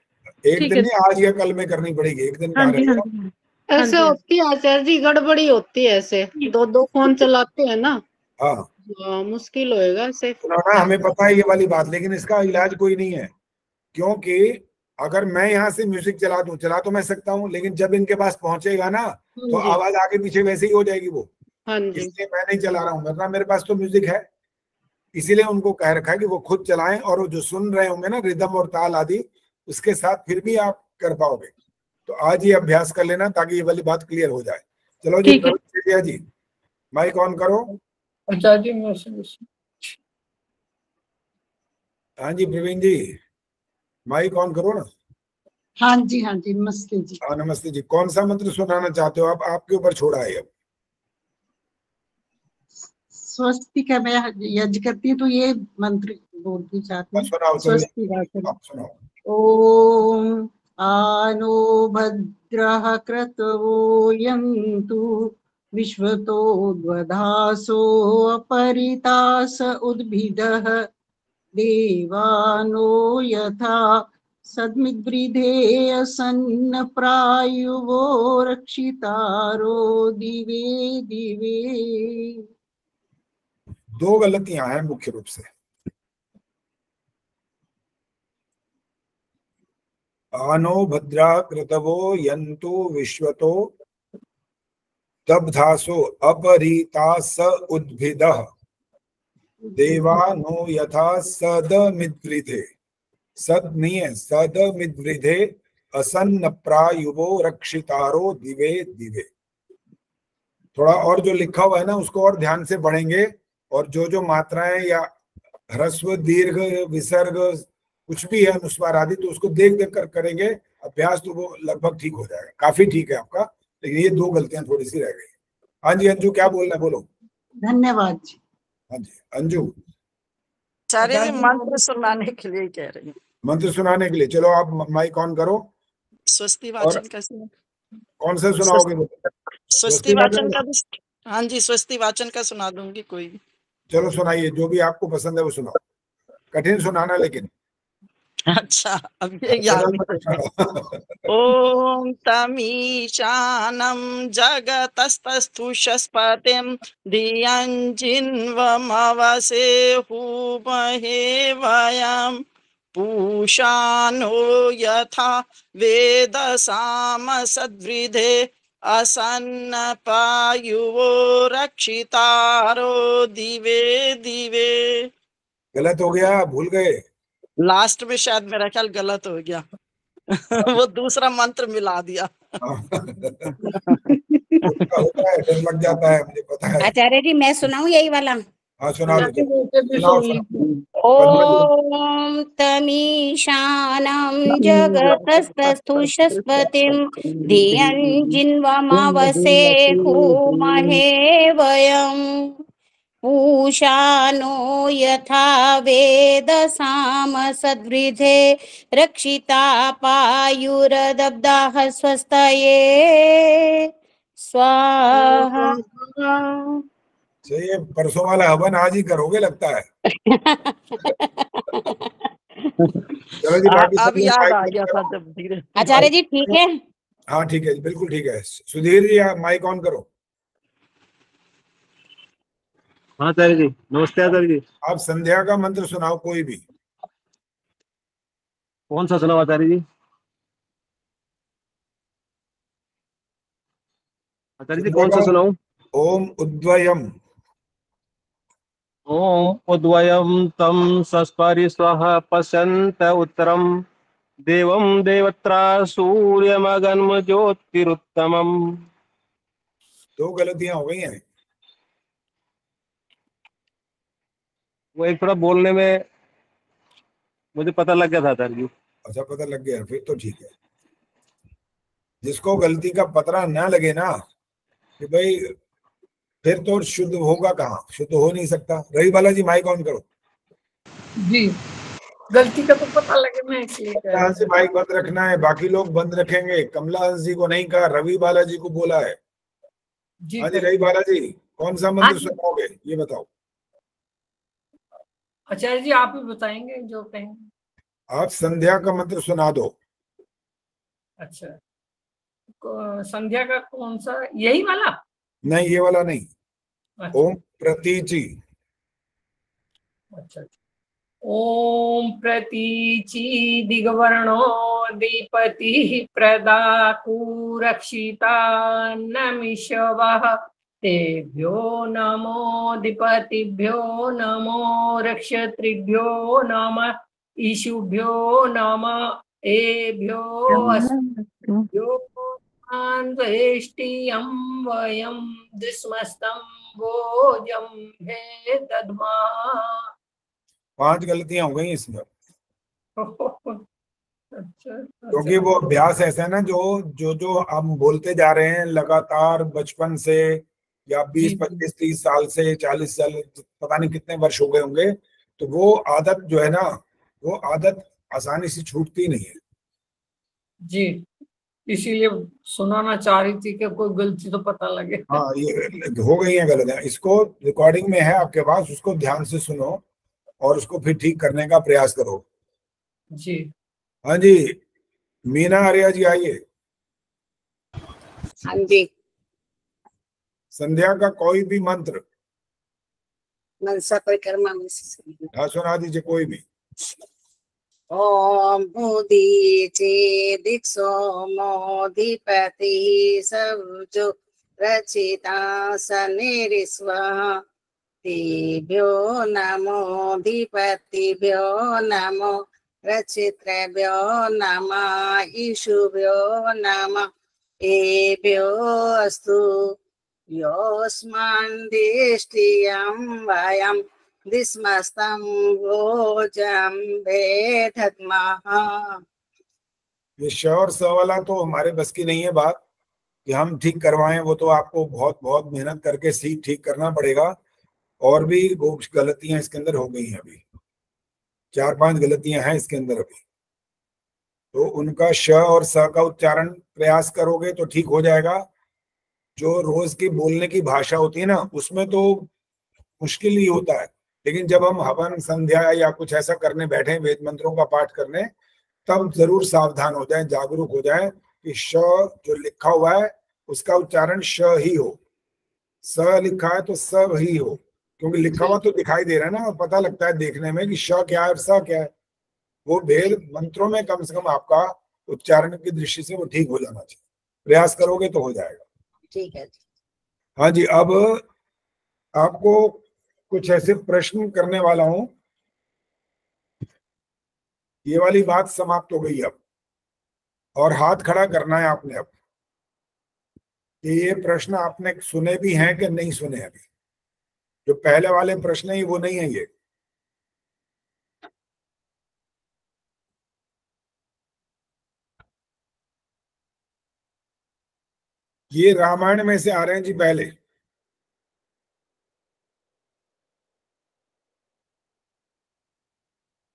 एक ठीक दिन है। नहीं, आज या कल में करनी पड़ेगी, एक दिन हाँ कहाँ जी, रह हाँ गया। जी, हाँ। ऐसे हाँ जी, होती है आचार्य जी, गड़बड़ी होती है ऐसे, 2 फोन चलाते हैं ना। हाँ, मुश्किल होएगा ऐसे। सुनाना हमें पता है ये वाली बात, लेकिन इसका इलाज कोई नहीं है, क्योंकि अगर मैं यहाँ से म्यूजिक चला तो मैं सकता हूँ, लेकिन जब इनके पास पहुंचेगा ना तो जी। आवाज आगे पीछे वैसे ही हो जाएगी वो। हाँ जी। इसलिए मैं नहीं चला रहा हूँ, वरना मेरे पास तो म्यूजिक है, इसीलिए उनको कह रखा है कि वो खुद चलाएं, और वो जो सुन रहे होंगे ना रिदम और ताल आदि, उसके साथ फिर भी आप कर पाओगे। तो आज ये अभ्यास कर लेना ताकि ये वाली बात क्लियर हो जाए। चलो जी, ठीक है। प्रवीण सेठिया जी माइक ऑन करो। आचार्य जी हाँ जी प्रवीण जी, माइक ऑन करो ना। हाँ जी, हाँ जी, नमस्ते जी। हाँ नमस्ते जी, कौन सा मंत्र सुनाना चाहते हो आप, आपके ऊपर छोड़ा है अब। स्वस्ति का मैं यज्ञ करती हूँ तो ये मंत्र बोलती चाहती हूँ। सुनाओ, स्वस्ति वाचन। सुनाओ। ओम आनो भद्रः क्रतवो यन्तु विश्वतो द्वधासो अपरितास उद्भिदः देवानो यथा सद्मिद्वृधे असन्न प्रायुवो रक्षितारो दिवे दिवे। 2 गलतियां हैं मुख्य रूप से। आनो भद्रा कृतवो यन्तु विश्वतो दब्धासो अपरीतास उद्भिदः देवानो यथा सदमिद्वृधे, सद नहीं है, सदमिद्वृधे असन्न प्रायुवो रक्षितारो दिवे दिवे। थोड़ा और जो लिखा हुआ है ना उसको और ध्यान से पढ़ेंगे, और जो मात्राएं या ह्रस्व दीर्घ विसर्ग कुछ भी है अनुस्वार आदि, तो उसको देख देख कर करेंगे अभ्यास, तो वो लगभग ठीक हो जाएगा, काफी ठीक है आपका। लेकिन ये 2 गलतियां थोड़ी सी रह गई। हाँ जी अंजू, क्या बोलना है बोलो। धन्यवाद जी। हाँ जी अंजू। आचार्य जी मंत्र सुनाने के लिए कह रही हूँ। मंत्र सुनाने के लिए, चलो आप माइक ऑन करो। स्वस्ति वाचन कैसे, कौन सा सुनाओगे? स्वस्ति वाचन का, हाँ जी स्वस्ति वाचन का सुना दूंगी कोई भी। चलो सुनाइए, जो भी आपको पसंद है वो सुनाओ, कठिन सुनाना लेकिन। अच्छा, अब ये याद ओम तमीशानं जगतस्तस्थुषस्पतिं धियं जिन्वमवसे हुमहे वयं पूषानो यथा वेदसाम सद्वृधे असन्नपायुवो रक्षितारो दिवे दिवे। गलत हो गया, भूल गए। लास्ट में शायद मेरा ख्याल गलत हो गया। वो दूसरा मंत्र मिला दिया। होता है, डर लग जाता है, मुझे पता है। आचार्य जी मैं सुनाऊं यही वाला? हाँ सुना दो। ओम तमीशानं जगतस्तस्थुषस्पतिं धियं जिन्वमवसे हुमहे वयम् पूषानो यथा वेदसाम सद्वृधे रक्षिता पायुरदब्धाः स्वस्तये स्वाहा। ये परसों वाला हवन आज ही करोगे लगता है। चलो जी, बाकी अब याद आ गया था जब धीरे। आचार्य जी ठीक है? हाँ ठीक है, बिल्कुल ठीक है। सुधीर जी माइक ऑन करो। हाँ आचार्य जी, नमस्ते आचार्य जी। आप संध्या का मंत्र सुनाओ कोई भी। कौन सा सुनाओ आचार्य जी? आचार्य जी कौन सा सुनाऊं? ओम उद्वयम। ओम उद्वयम तम सस्परि स्वः पश्यन्त उत्तरम देवम देवत्रा सूर्यमगन्म ज्योतिरुत्तमम। 2 गलतियां हो गई हैं। वो एक थोड़ा बोलने में मुझे पता लग गया था आचार्य जी। अच्छा, पता लग गया, फिर तो ठीक है। जिसको गलती का पता ना लगे ना कि भाई, फिर तो शुद्ध होगा कहाँ, शुद्ध हो नहीं सकता। रवि बालाजी माइक ऑन करो। जी, गलती का तो पता लगे, मैं इसलिए कह रहा यहाँ से माइक बंद रखना है, बाकी लोग बंद रखेंगे। कमला हंस जी को नहीं कहा, रवि बालाजी को बोला है। जी, हाँ जी, रवि बालाजी कौन सा मंत्र सुनाओगे ये बताओ। आचार्य जी आप ही बताएंगे जो कहेंगे। आप संध्या का मंत्र सुना दो। अच्छा, संध्या का कौन सा, यही वाला? नहीं, ये वाला नहीं। अच्छा। ओम प्रतीचि। अच्छा, ओम प्रतीचि दिग्वर्णो दीपति प्रदाकुरक्षिता नमिषवः तेभ्यो नमो दीपतिभ्यो नमो रक्षत्रिभ्यो नमः ईशुभ्यो नमः एभ्यो अस्भ्यो द्वेष्टियं वयं दिस्मस्तं भोजं हे दद्मः। 5 गलतियां हो गई इसमें, अच्छा, क्योंकि वो अभ्यास ऐसा है ना, जो हम बोलते जा रहे हैं लगातार बचपन से, या 20, 25, 30 साल से, 40 साल, पता नहीं कितने वर्ष हो गए होंगे, तो वो आदत जो है ना, वो आदत आसानी से छूटती नहीं है। जी, इसीलिए सुनाना चाह रही थी कि कोई गलती तो पता लगे। हाँ, ये हो गई है गलतियां। इसको रिकॉर्डिंग में है आपके पास, उसको ध्यान से सुनो और उसको फिर ठीक करने का प्रयास करो। जी। हाँ जी, मीना आर्या जी आइए। हाँ जी। संध्या का कोई भी मंत्र। मनसा परिक्रमा में हाँ, सुना दीजिए कोई भी। ओम उदीचे दिक्सोमोधिपति सबजो रचिता सनिरिस्वः तेभ्यो नमो धिपतिभ्यो नमो रचित्रेभ्यो नमः ईशुभ्यो नमः एभ्यो अस्तु योऽस्मान् दिष्टियं वयं दिस्मस्तं भोजं भेदद्मः। ये श और स वाला तो हमारे बस की नहीं है बात कि हम ठीक करवाएं, वो तो आपको बहुत बहुत मेहनत करके सीख ठीक करना पड़ेगा। और भी कुछ गलतियां इसके अंदर हो गई हैं, अभी 4-5 गलतियां हैं इसके अंदर अभी, तो उनका श और स का उच्चारण प्रयास करोगे तो ठीक हो जाएगा। जो रोज की बोलने की भाषा होती है ना, उसमें तो मुश्किल ही होता है, लेकिन जब हम हवन संध्या या कुछ ऐसा करने बैठे, वेद मंत्रों का पाठ करने, तब जरूर सावधान हो जाए, जागरूक हो जाए कि श जो लिखा हुआ है उसका उच्चारण श ही हो, स लिखा है तो सब ही हो, क्योंकि लिखा हुआ तो दिखाई दे रहा है ना, और पता लगता है देखने में कि श क्या है और स क्या है। वो भेद मंत्रों में कम से कम आपका उच्चारण की दृष्टि से वो ठीक हो जाना चाहिए। प्रयास करोगे तो हो जाएगा। ठीक है। हाँ जी, अब आपको कुछ ऐसे प्रश्न करने वाला हूं। ये वाली बात समाप्त हो गई अब, और हाथ खड़ा करना है आपने अब कि ये प्रश्न आपने सुने भी हैं कि नहीं सुने अभी। जो पहले वाले प्रश्न है वो नहीं है ये। ये रामायण में से आ रहे हैं जी। पहले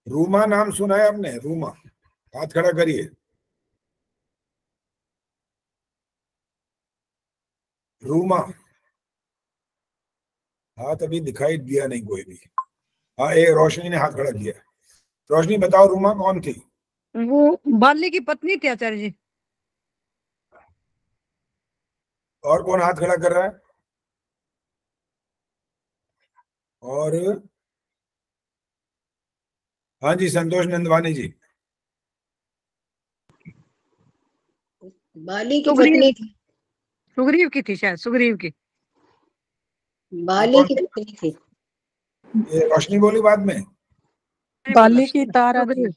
रूमा नाम सुना है आपने? रूमा, हाथ खड़ा करिए। रूमा, हाथ अभी दिखाई दिया नहीं कोई भी। हाँ, एक रोशनी ने हाथ खड़ा किया। रोशनी बताओ, रूमा कौन थी? वो बाली की पत्नी थी आचार्य जी। और कौन हाथ खड़ा कर रहा है? और हाँ जी, संतोष नंदवानी जी। बाली की पत्नी थी। सुग्रीव की थी शायद, सुग्रीव की। बाली की पत्नी थी। ये रोशनी बोली बाद में। बाली की तारा थी।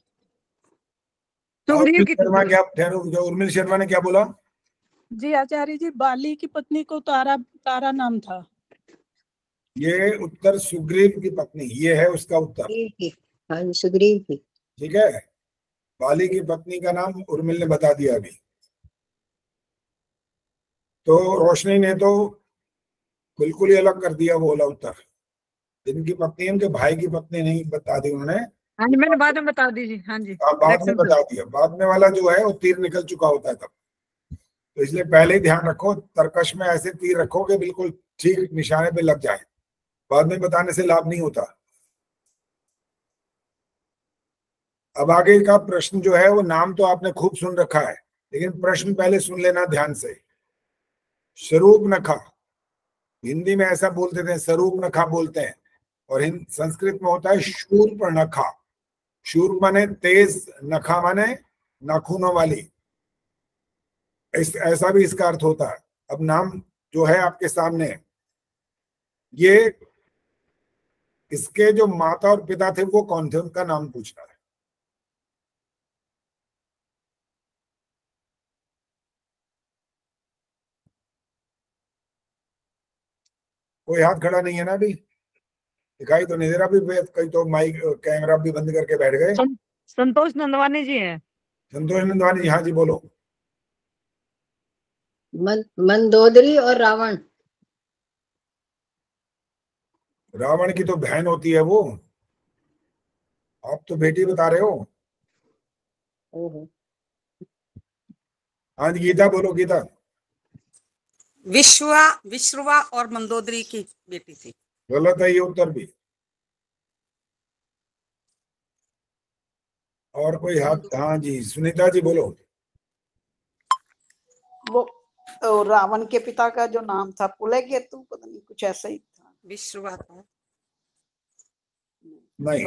सुग्रीव की शर्मा क्या ठहरो, जो उर्मिल शर्मा ने क्या बोला? जी आचार्य जी, बाली की पत्नी को तारा नाम था। ये उत्तर सुग्रीव की पत्नी, ये है उसका उत्तर। हाँ जी, सुग्रीव की। ठीक है, बाली की पत्नी का नाम उर्मिल ने बता दिया अभी। तो रोशनी ने तो बिल्कुल ही अलग कर दिया वो वाला उत्तर। जिनकी पत्नी, उनके भाई की पत्नी नहीं बता दी उन्होंने। हाँ जी, मैंने बाद में बता दी जी। हाँ जी, बाद में बता दिया। बाद में वाला जो है वो तीर निकल चुका होता है तब, तो इसलिए पहले ही ध्यान रखो, तर्कश में ऐसे तीर रखो कि बिल्कुल ठीक निशाने पे लग जाए। बाद में बताने से लाभ नहीं होता। अब आगे का प्रश्न जो है वो नाम तो आपने खूब सुन रखा है, लेकिन प्रश्न पहले सुन लेना ध्यान से। स्वरूप नखा, हिंदी में ऐसा बोलते थे, स्वरूप नखा बोलते हैं, और संस्कृत में होता है शूर्प नखा। शूर्प माने तेज, नखा माने नाखूनों वाली, ऐसा भी इसका अर्थ होता है। अब नाम जो है आपके सामने, ये इसके जो माता और पिता थे वो कौन थे, उनका नाम पूछना है। कोई हाथ खड़ा नहीं है ना अभी? दिखाई तो नहीं दे रहा। अभी कई तो माइक कैमरा भी बंद करके बैठ गए। संतोष नंदवानी जी हैं। संतोष नंदवानी जी, हाँ जी बोलो। मंदोदरी और रावण। रावण की तो बहन होती है वो, आप तो बेटी बता रहे हो। हाँ जी गीता बोलो, गीता। विश्रवा और मंदोदरी की बेटी थी। गलत है ये उत्तर भी। और कोई हाथ? हाँ जी सुनीता जी बोलो। वो रावण के पिता का जो नाम था पुलकेतु, पता नहीं कुछ ऐसा ही था। विश्रवा था नहीं,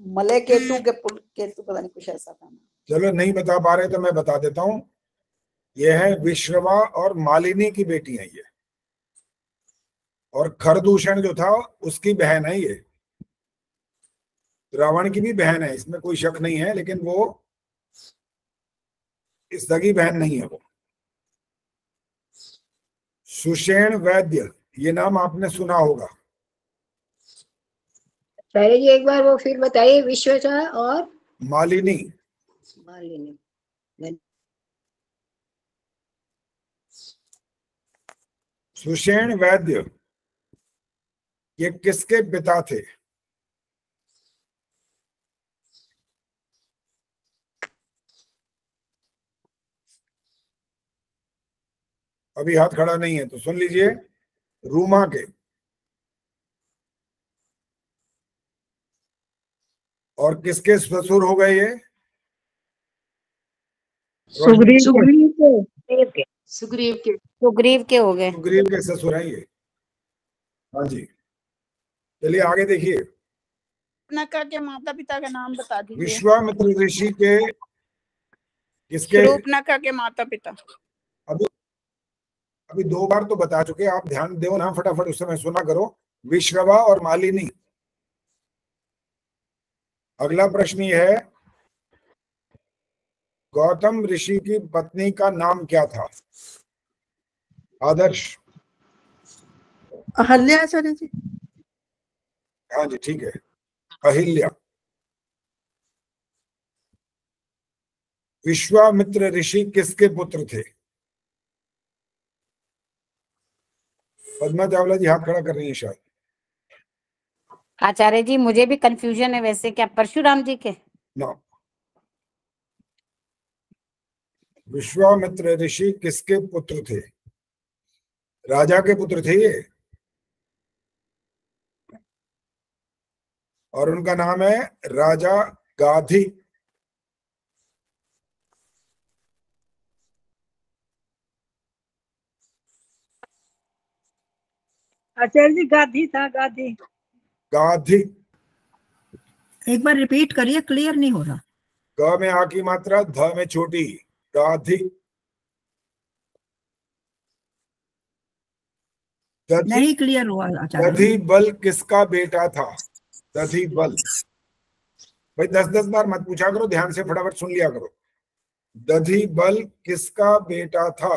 मलयकेतु के पुलकेतु, पता नहीं कुछ ऐसा था। चलो नहीं बता पा रहे तो मैं बता देता हूं। ये है विश्रवा और मालिनी की बेटी है ये, और खरदूषण जो था उसकी बहन है ये। रावण की भी बहन है, इसमें कोई शक नहीं है, लेकिन वो इस सगी बहन नहीं है वो। सुषेण वैद्य, ये नाम आपने सुना होगा। पहले जी एक बार वो फिर बताइए। विश्वचा और मालिनी। मालिनी। सुषेण वैद्य ये किसके पिता थे? अभी हाथ खड़ा नहीं है तो सुन लीजिए। रूमा के। और किसके ससुर हो गए ये? सुग्रीव के हो गए। सुग्रीव के ससुर हैं ये। हाँ जी चलिए आगे देखिए। नका के माता पिता का नाम बता दीजिए। विश्वामित्र ऋषि के किसके? शूर्पणखा के माता पिता। अभी 2 बार तो बता चुके, आप ध्यान दो ना, फटाफट उस समय सुना करो। विश्रवा और मालिनी। अगला प्रश्न ये है, गौतम ऋषि की पत्नी का नाम क्या था? आदर्श। अहल्या आचार्य जी। हाँ जी ठीक है, अहिल्या। विश्वामित्र ऋषि किसके पुत्र थे? पद्मा चावला जी हाथ खड़ा कर रही है शायद। आचार्य जी मुझे भी कंफ्यूजन है वैसे, क्या परशुराम जी के? ना। विश्वामित्र ऋषि किसके पुत्र थे? राजा के पुत्र थे ये, और उनका नाम है राजा गाधी। आचार्य जी गाधी था, गाधी। गाधी। एक बार रिपीट करिए, क्लियर नहीं हो रहा। ग में आ की मात्रा, ध में छोटी। गाधी। नहीं क्लियर हुआ आचार्य। दधी बल किसका बेटा था? दधी बल। भाई 10-10 बार मत पूछा करो, ध्यान से फटाफट सुन लिया करो। दधी बल किसका बेटा था?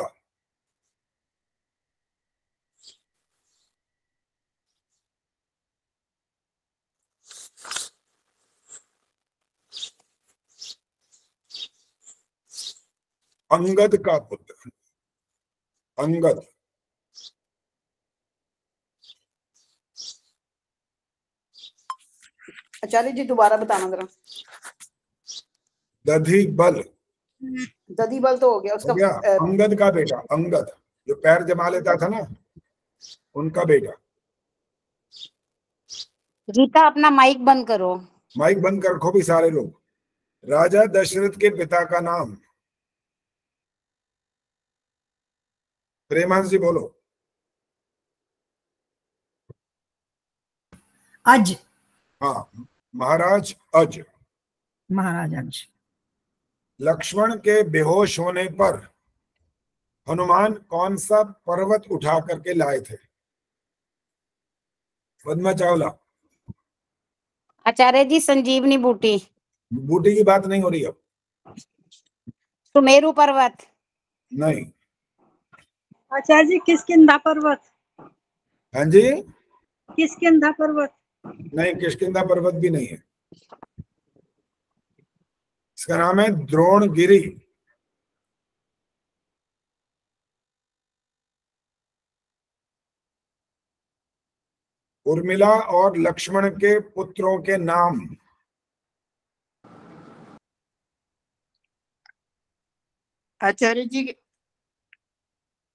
अंगद का पुत्र, अंगद। आचार्य जी दोबारा बताना जरा। दधी बल, दधी बल तो हो गया उसका। हो गया। अंगद का बेटा, अंगद जो पैर जमा लेता था ना, उनका बेटा। गीता अपना माइक बंद करो। माइक बंद कर रखो भी सारे लोग। राजा दशरथ के पिता का नाम? प्रेमांश जी बोलो। अज। हाँ, महाराज अज। महाराज अज। लक्ष्मण के बेहोश होने पर हनुमान कौन सा पर्वत उठा करके लाए थे? पद्मा चावला। आचार्य जी संजीवनी बूटी। बूटी की बात नहीं हो रही अब। सुमेरु पर्वत। नहीं। आचार्य जी किष्किंधा पर्वत। हाँ जी, किष्किंधा पर्वत। नहीं, किष्किंधा पर्वत भी नहीं है। इसका नाम है द्रोणगिरी। उर्मिला और लक्ष्मण के पुत्रों के नाम? आचार्य जी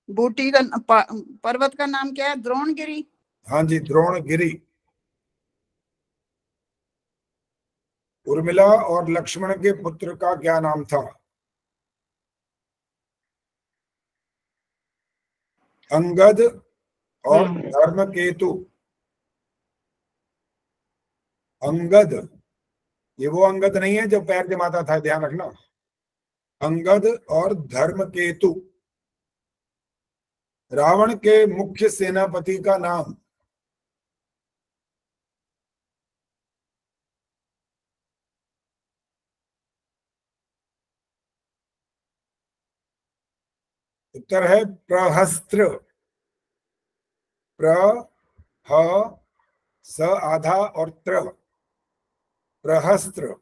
बूटी का पर्वत का नाम क्या है? द्रोणगिरी। हाँ जी, द्रोणगिरी। उर्मिला और लक्ष्मण के पुत्र का क्या नाम था? अंगद और धर्मकेतु। अंगद, ये वो अंगद नहीं है जो पैर जमाता था, ध्यान रखना। अंगद और धर्मकेतु। रावण के मुख्य सेनापति का नाम? उत्तर है प्रहस्त्र। प्र, ह, स आधा और त्र, प्रहस्त्र।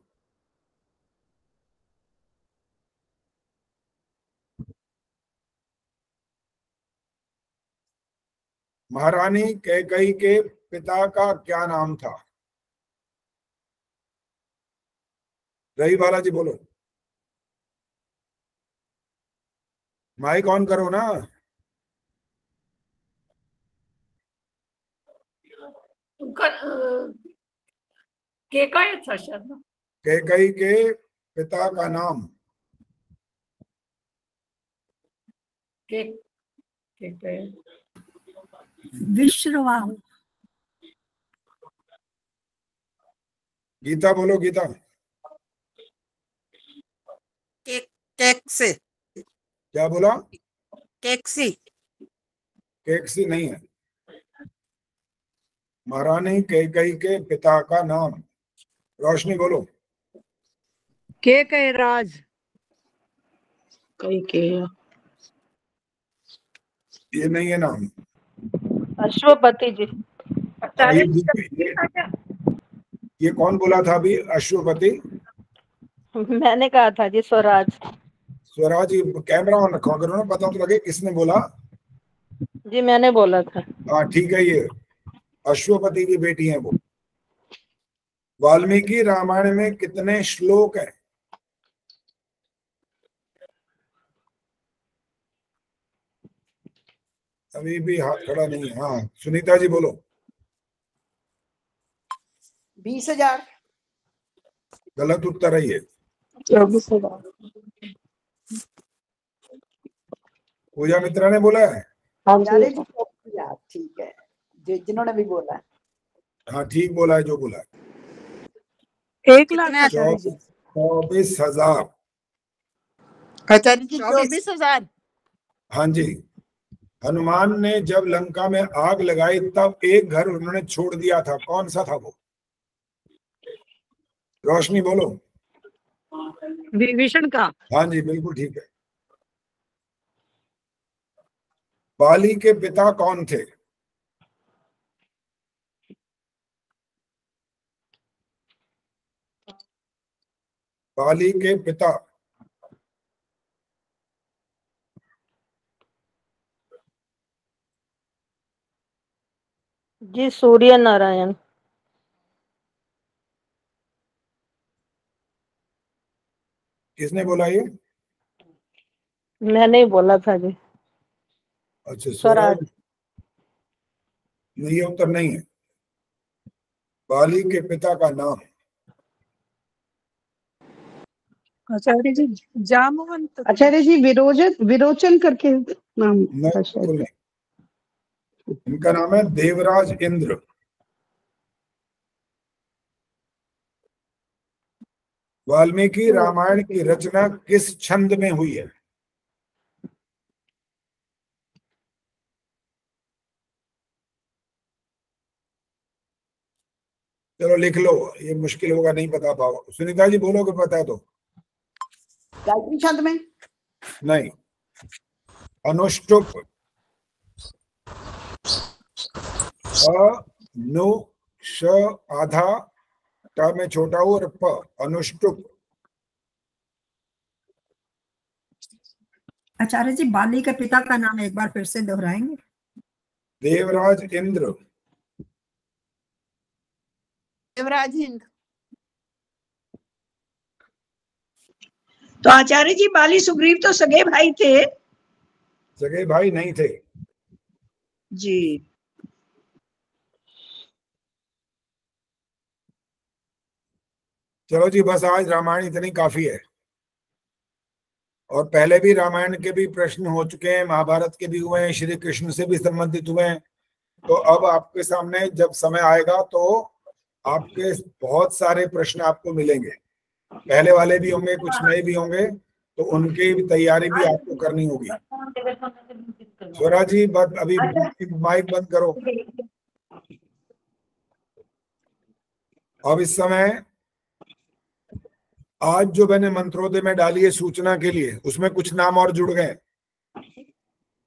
महारानी कैकेयी के पिता का क्या नाम था? रही बालाजी बोलो। माइक ऑन करो ना। केकई था शायद। कैकेयी के पिता का नाम? विश्रवाहु। गीता बोलो, गीता। कैक्सी। क्या बोला? कैक्सी। कैक्सी नहीं है। महारानी कैकेयी के पिता का नाम? रोशनी बोलो। के राज। ये नहीं है नाम। अश्वपति जी। ये कौन बोला था अभी? अश्वपति। मैंने कहा था जी, स्वराज। स्वराज। कैमरा ऑन रखा करो ना, पता तो लगे किसने बोला। जी मैंने बोला था। हाँ ठीक है, ये अश्वपति की बेटी है वो। वाल्मीकि रामायण में कितने श्लोक हैं? अभी भी हाथ खड़ा नहीं है। हाँ सुनीता जी बोलो। 20,000। गलत उत्तर है ये। 24,000। पूजा मित्रा ने बोला है। ठीक है, जिन्होंने भी बोला है। हाँ ठीक बोला है जो बोला है। 1,00,000। 24,000। आचार्य जी 24,000। हाँ जी। हनुमान ने जब लंका में आग लगाई तब एक घर उन्होंने छोड़ दिया था, कौन सा था वो? रोशनी बोलो। विभीषण का। हाँ जी बिल्कुल ठीक है। बाली के पिता कौन थे? बाली के पिता। जी सूर्य नारायण। किसने बोला ये? मैंने ही बोला था जी। अच्छा स्वराज। स्वराज। नहीं, उत्तर नहीं है। बाली के पिता का नाम। आचार्य जी जामवंत। आचार्य जी विरोचन करके नाम था शायद। बिल्कुल नहीं, इनका नाम है देवराज इंद्र। वाल्मीकि रामायण की रचना किस छंद में हुई है? चलो लिख लो, ये मुश्किल होगा, नहीं बता पाओ। सुनीता जी बोलोगे पता है तो? गायत्री छंद में। नहीं, अनुष्टुप। नु श आधा ट में छोटा और प, अनुष्टुप। आचार्य जी बाली के पिता का नाम एक बार फिर से दोहराएंगे? देवराज इंद्र। देवराज इंद्र। तो आचार्य जी बाली सुग्रीव तो सगे भाई थे। सगे भाई नहीं थे जी। चलो जी बस आज रामायण इतनी काफी है। और पहले भी रामायण के भी प्रश्न हो चुके हैं, महाभारत के भी हुए हैं, श्री कृष्ण से भी संबंधित हुए हैं। तो अब आपके सामने जब समय आएगा तो आपके बहुत सारे प्रश्न आपको मिलेंगे। पहले वाले भी होंगे, कुछ नए भी होंगे, तो उनकी भी तैयारी भी आपको करनी होगी। स्वराज जी अभी माइक बंद करो। अब इस समय आज जो मैंने मंत्रोदय में डाली है सूचना के लिए, उसमें कुछ नाम और जुड़ गए।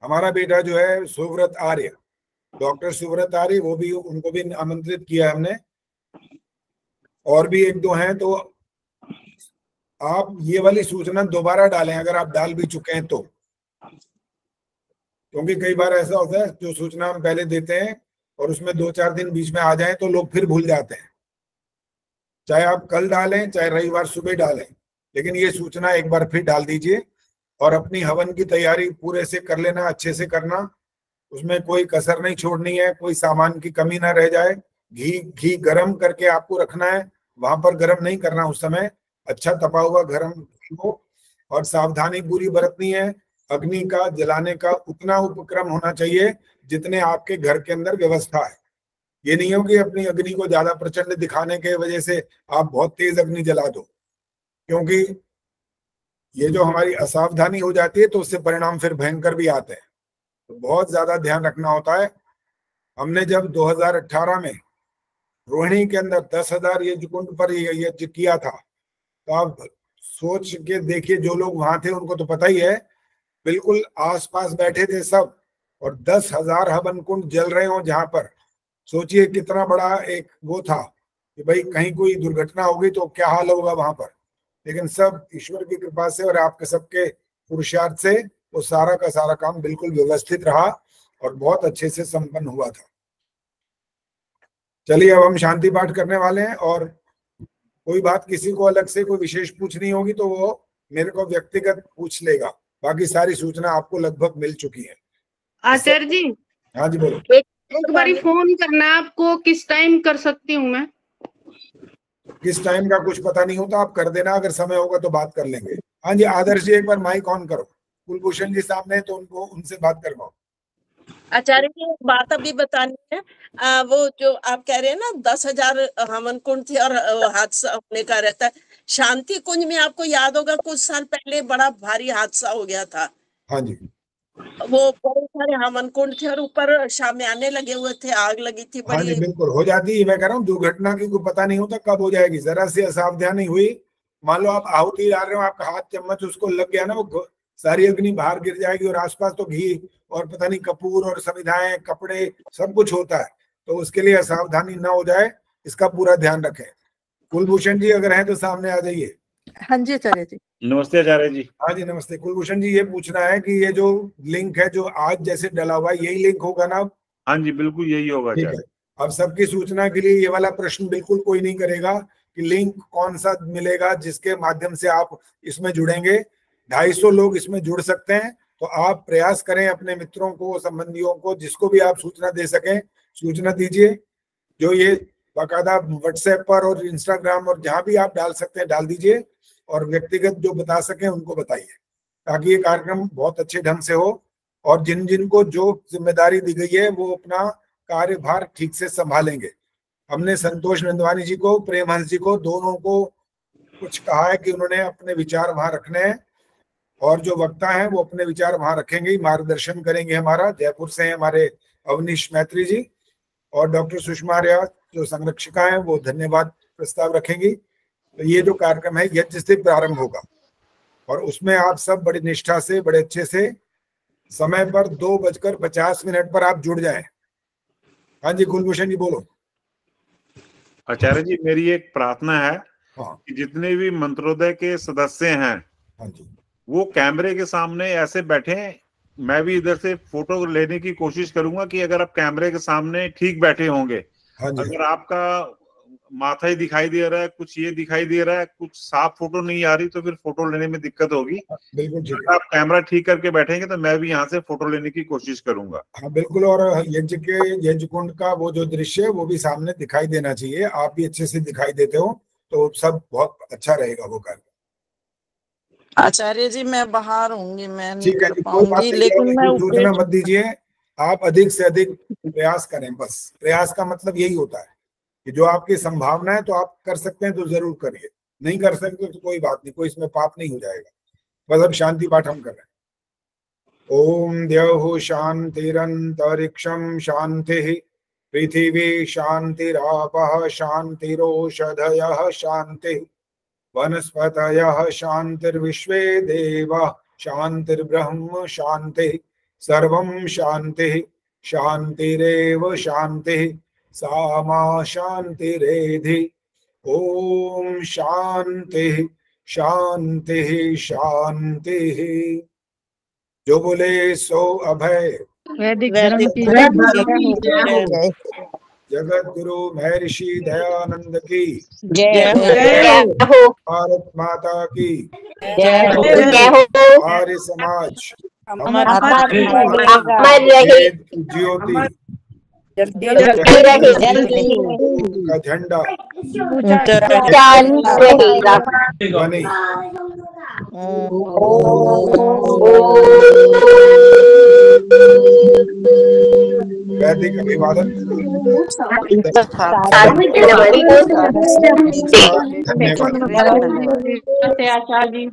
हमारा बेटा जो है सुव्रत आर्य, डॉक्टर सुव्रत आर्य, वो भी, उनको भी आमंत्रित किया है हमने। और भी एक दो हैं, तो आप ये वाली सूचना दोबारा डालें अगर आप डाल भी चुके हैं तो, क्योंकि कई बार ऐसा होता है जो सूचना हम पहले देते हैं और उसमें 2-4 दिन बीच में आ जाए तो लोग फिर भूल जाते हैं। चाहे आप कल डालें चाहे रविवार सुबह डालें, लेकिन ये सूचना एक बार फिर डाल दीजिए। और अपनी हवन की तैयारी पूरे से कर लेना, अच्छे से करना, उसमें कोई कसर नहीं छोड़नी है, कोई सामान की कमी ना रह जाए। घी गरम करके आपको रखना है, वहां पर गरम नहीं करना उस समय, अच्छा तपा हुआ गरम हो। और सावधानी पूरी बरतनी है। अग्नि का जलाने का उतना उपक्रम होना चाहिए जितने आपके घर के अंदर व्यवस्था है। ये नहीं हो कि अपनी अग्नि को ज्यादा प्रचंड दिखाने के वजह से आप बहुत तेज अग्नि जला दो, क्योंकि ये जो हमारी असावधानी हो जाती है तो उससे परिणाम फिर भयंकर भी आते हैं। तो बहुत ज्यादा ध्यान रखना होता है। हमने जब 2018 में रोहिणी के अंदर 10,000 यज्ञ कुंड पर यज्ञ किया था, तो आप सोच के देखिए, जो लोग वहां थे उनको तो पता ही है, बिल्कुल आसपास बैठे थे सब, और 10,000 हवन कुंड जल रहे हो जहां पर। सोचिए कितना बड़ा एक वो था कि भाई कहीं कोई दुर्घटना होगी तो क्या हाल होगा वहां पर। लेकिन सब ईश्वर की कृपा से और आपके सबके पुरुषार्थ से वो सारा का सारा काम बिल्कुल व्यवस्थित रहा और बहुत अच्छे से संपन्न हुआ था। चलिए अब हम शांति पाठ करने वाले हैं, और कोई बात किसी को अलग से कोई विशेष पूछनी होगी तो वो मेरे को व्यक्तिगत पूछ लेगा। बाकी सारी सूचना आपको लगभग मिल चुकी है। आचार्य जी। हाँ जी बोलो। एक बारी फोन करना आपको, किस टाइम कर सकती हूँ मैं? किस टाइम का कुछ पता नहीं होता, आप कर देना, अगर समय होगा तो बात कर लेंगे। हाँ जी आदर्श जी एक बार माइक ऑन करो। कुलभूषण जी सामने तो उनको उनसे बात करवाओ। आचार्य जी एक बात अभी बतानी है। वो जो आप कह रहे हैं ना 10,000 हवन कुंड थे और हादसा होने का रहता है, शांति कुंज में आपको याद होगा कुछ साल पहले बड़ा भारी हादसा हो गया था। हाँ जी। वो बड़े सारे हवन कुंड थे और ऊपर शामियाने लगे हुए थे, आग लगी थी हाँ जी बड़ी। बिल्कुल हो जाती है। मैं कह रहा हूँ दुर्घटना की कोई पता नहीं होता कब हो जाएगी, जरा सी असावधानी हुई, मान लो आप आहुति डाल रहे हो, आपका हाथ चम्मच उसको लग गया ना, वो सारी अग्नि बाहर गिर जाएगी और आसपास तो घी और पता नहीं कपूर और समिधाएं कपड़े सब कुछ होता है, तो उसके लिए असावधानी ना हो जाए, इसका पूरा ध्यान रखें। कुलभूषण जी अगर हैं तो सामने आ जाइए। हाँ जी आचार्य जी। नमस्ते आचार्य जी। हाँ जी नमस्ते। कुलभूषण जी ये पूछना है कि ये जो लिंक है जो आज जैसे डला हुआ है यही लिंक होगा ना? हाँ जी बिल्कुल यही होगा। ठीक है। अब सबकी सूचना के लिए ये वाला प्रश्न बिल्कुल कोई नहीं करेगा कि लिंक कौन सा मिलेगा जिसके माध्यम से आप इसमें जुड़ेंगे। 250 लोग इसमें जुड़ सकते हैं, तो आप प्रयास करें अपने मित्रों को, संबंधियों को, जिसको भी आप सूचना दे सकें सूचना दीजिए। जो ये बाकायदा व्हाट्सएप पर और इंस्टाग्राम और जहां भी आप डाल सकते हैं डाल दीजिए, और व्यक्तिगत जो बता सकें उनको बताइए, ताकि ये कार्यक्रम बहुत अच्छे ढंग से हो और जिन जिन को जो जिम्मेदारी दी गई है वो अपना कार्यभार ठीक से संभालेंगे। हमने संतोष नंदवानी जी को, प्रेम हंस जी को, दोनों को कुछ कहा है कि उन्होंने अपने विचार वहां रखने हैं, और जो वक्ता हैं वो अपने विचार वहां रखेंगे, मार्गदर्शन करेंगे। हमारा जयपुर से हैं हमारे अवनीश मैत्री जी, और डॉक्टर सुषमा आर्या जो संरक्षिका हैं वो धन्यवाद प्रस्ताव रखेंगी। तो ये जो कार्यक्रम है यज्ञ से प्रारंभ होगा, और उसमें आप सब बड़ी निष्ठा से, बड़े अच्छे से समय पर 2:50 पर आप जुड़ जाएं। हाँ जी कुलभूषण जी बोलो। आचार्य जी मेरी एक प्रार्थना है हाँ। कि जितने भी मंत्रोदय के सदस्य हैं हाँ जी वो कैमरे के सामने ऐसे बैठे, मैं भी इधर से फोटो लेने की कोशिश करूंगा कि अगर आप कैमरे के सामने ठीक बैठे होंगे, अगर आपका माथा ही दिखाई दे रहा है, कुछ ये दिखाई दे रहा है, कुछ साफ फोटो नहीं आ रही, तो फिर फोटो लेने में दिक्कत होगी। बिल्कुल ठीक अगर आप कैमरा ठीक करके बैठेंगे तो मैं भी यहाँ से फोटो लेने की कोशिश करूंगा। हाँ बिल्कुल, और यज्ञ कुंड का वो जो दृश्य है वो भी सामने दिखाई देना चाहिए। आप भी अच्छे से दिखाई देते हो तो सब बहुत अच्छा रहेगा वो कार्य। आचार्य जी मैं बाहर होंगी, मैं नहीं ठीक है कर जी, कोई बात पाऊंगी, नहीं, लेकिन मैं सूचना मत दीजिए। आप अधिक से अधिक प्रयास करें, बस प्रयास का मतलब यही होता है कि जो आपकी संभावना है तो आप कर सकते हैं तो जरूर करिए, नहीं कर सकते तो कोई बात नहीं, कोई इसमें पाप नहीं हो जाएगा। बस अब शांति पाठ हम कर रहे हैं। ओम द्यौः शांतिरन्तरिक्षं शांतिः, पृथिवी शांतिरापः शांतिरोषधयः शांतिः, वनस्पतयः शांतिर्विश्वे देवाः शांतिर्ब्रह्म शांतिः, सर्वं शांतिः शांतिरेव शांतिः, सा मा शांतिरेधि। ओम शांतिः शांतिः शांतिः। जो बोले सो अभय। वैदिक धर्म की जय। जगत गुरु महर्षि दयानंद की जय हो। भारत माता की जय हो। आर्य समाज अमर वेद की ज्योति का झंडा बने। वैदिक अभिवादन। आचार्य जी।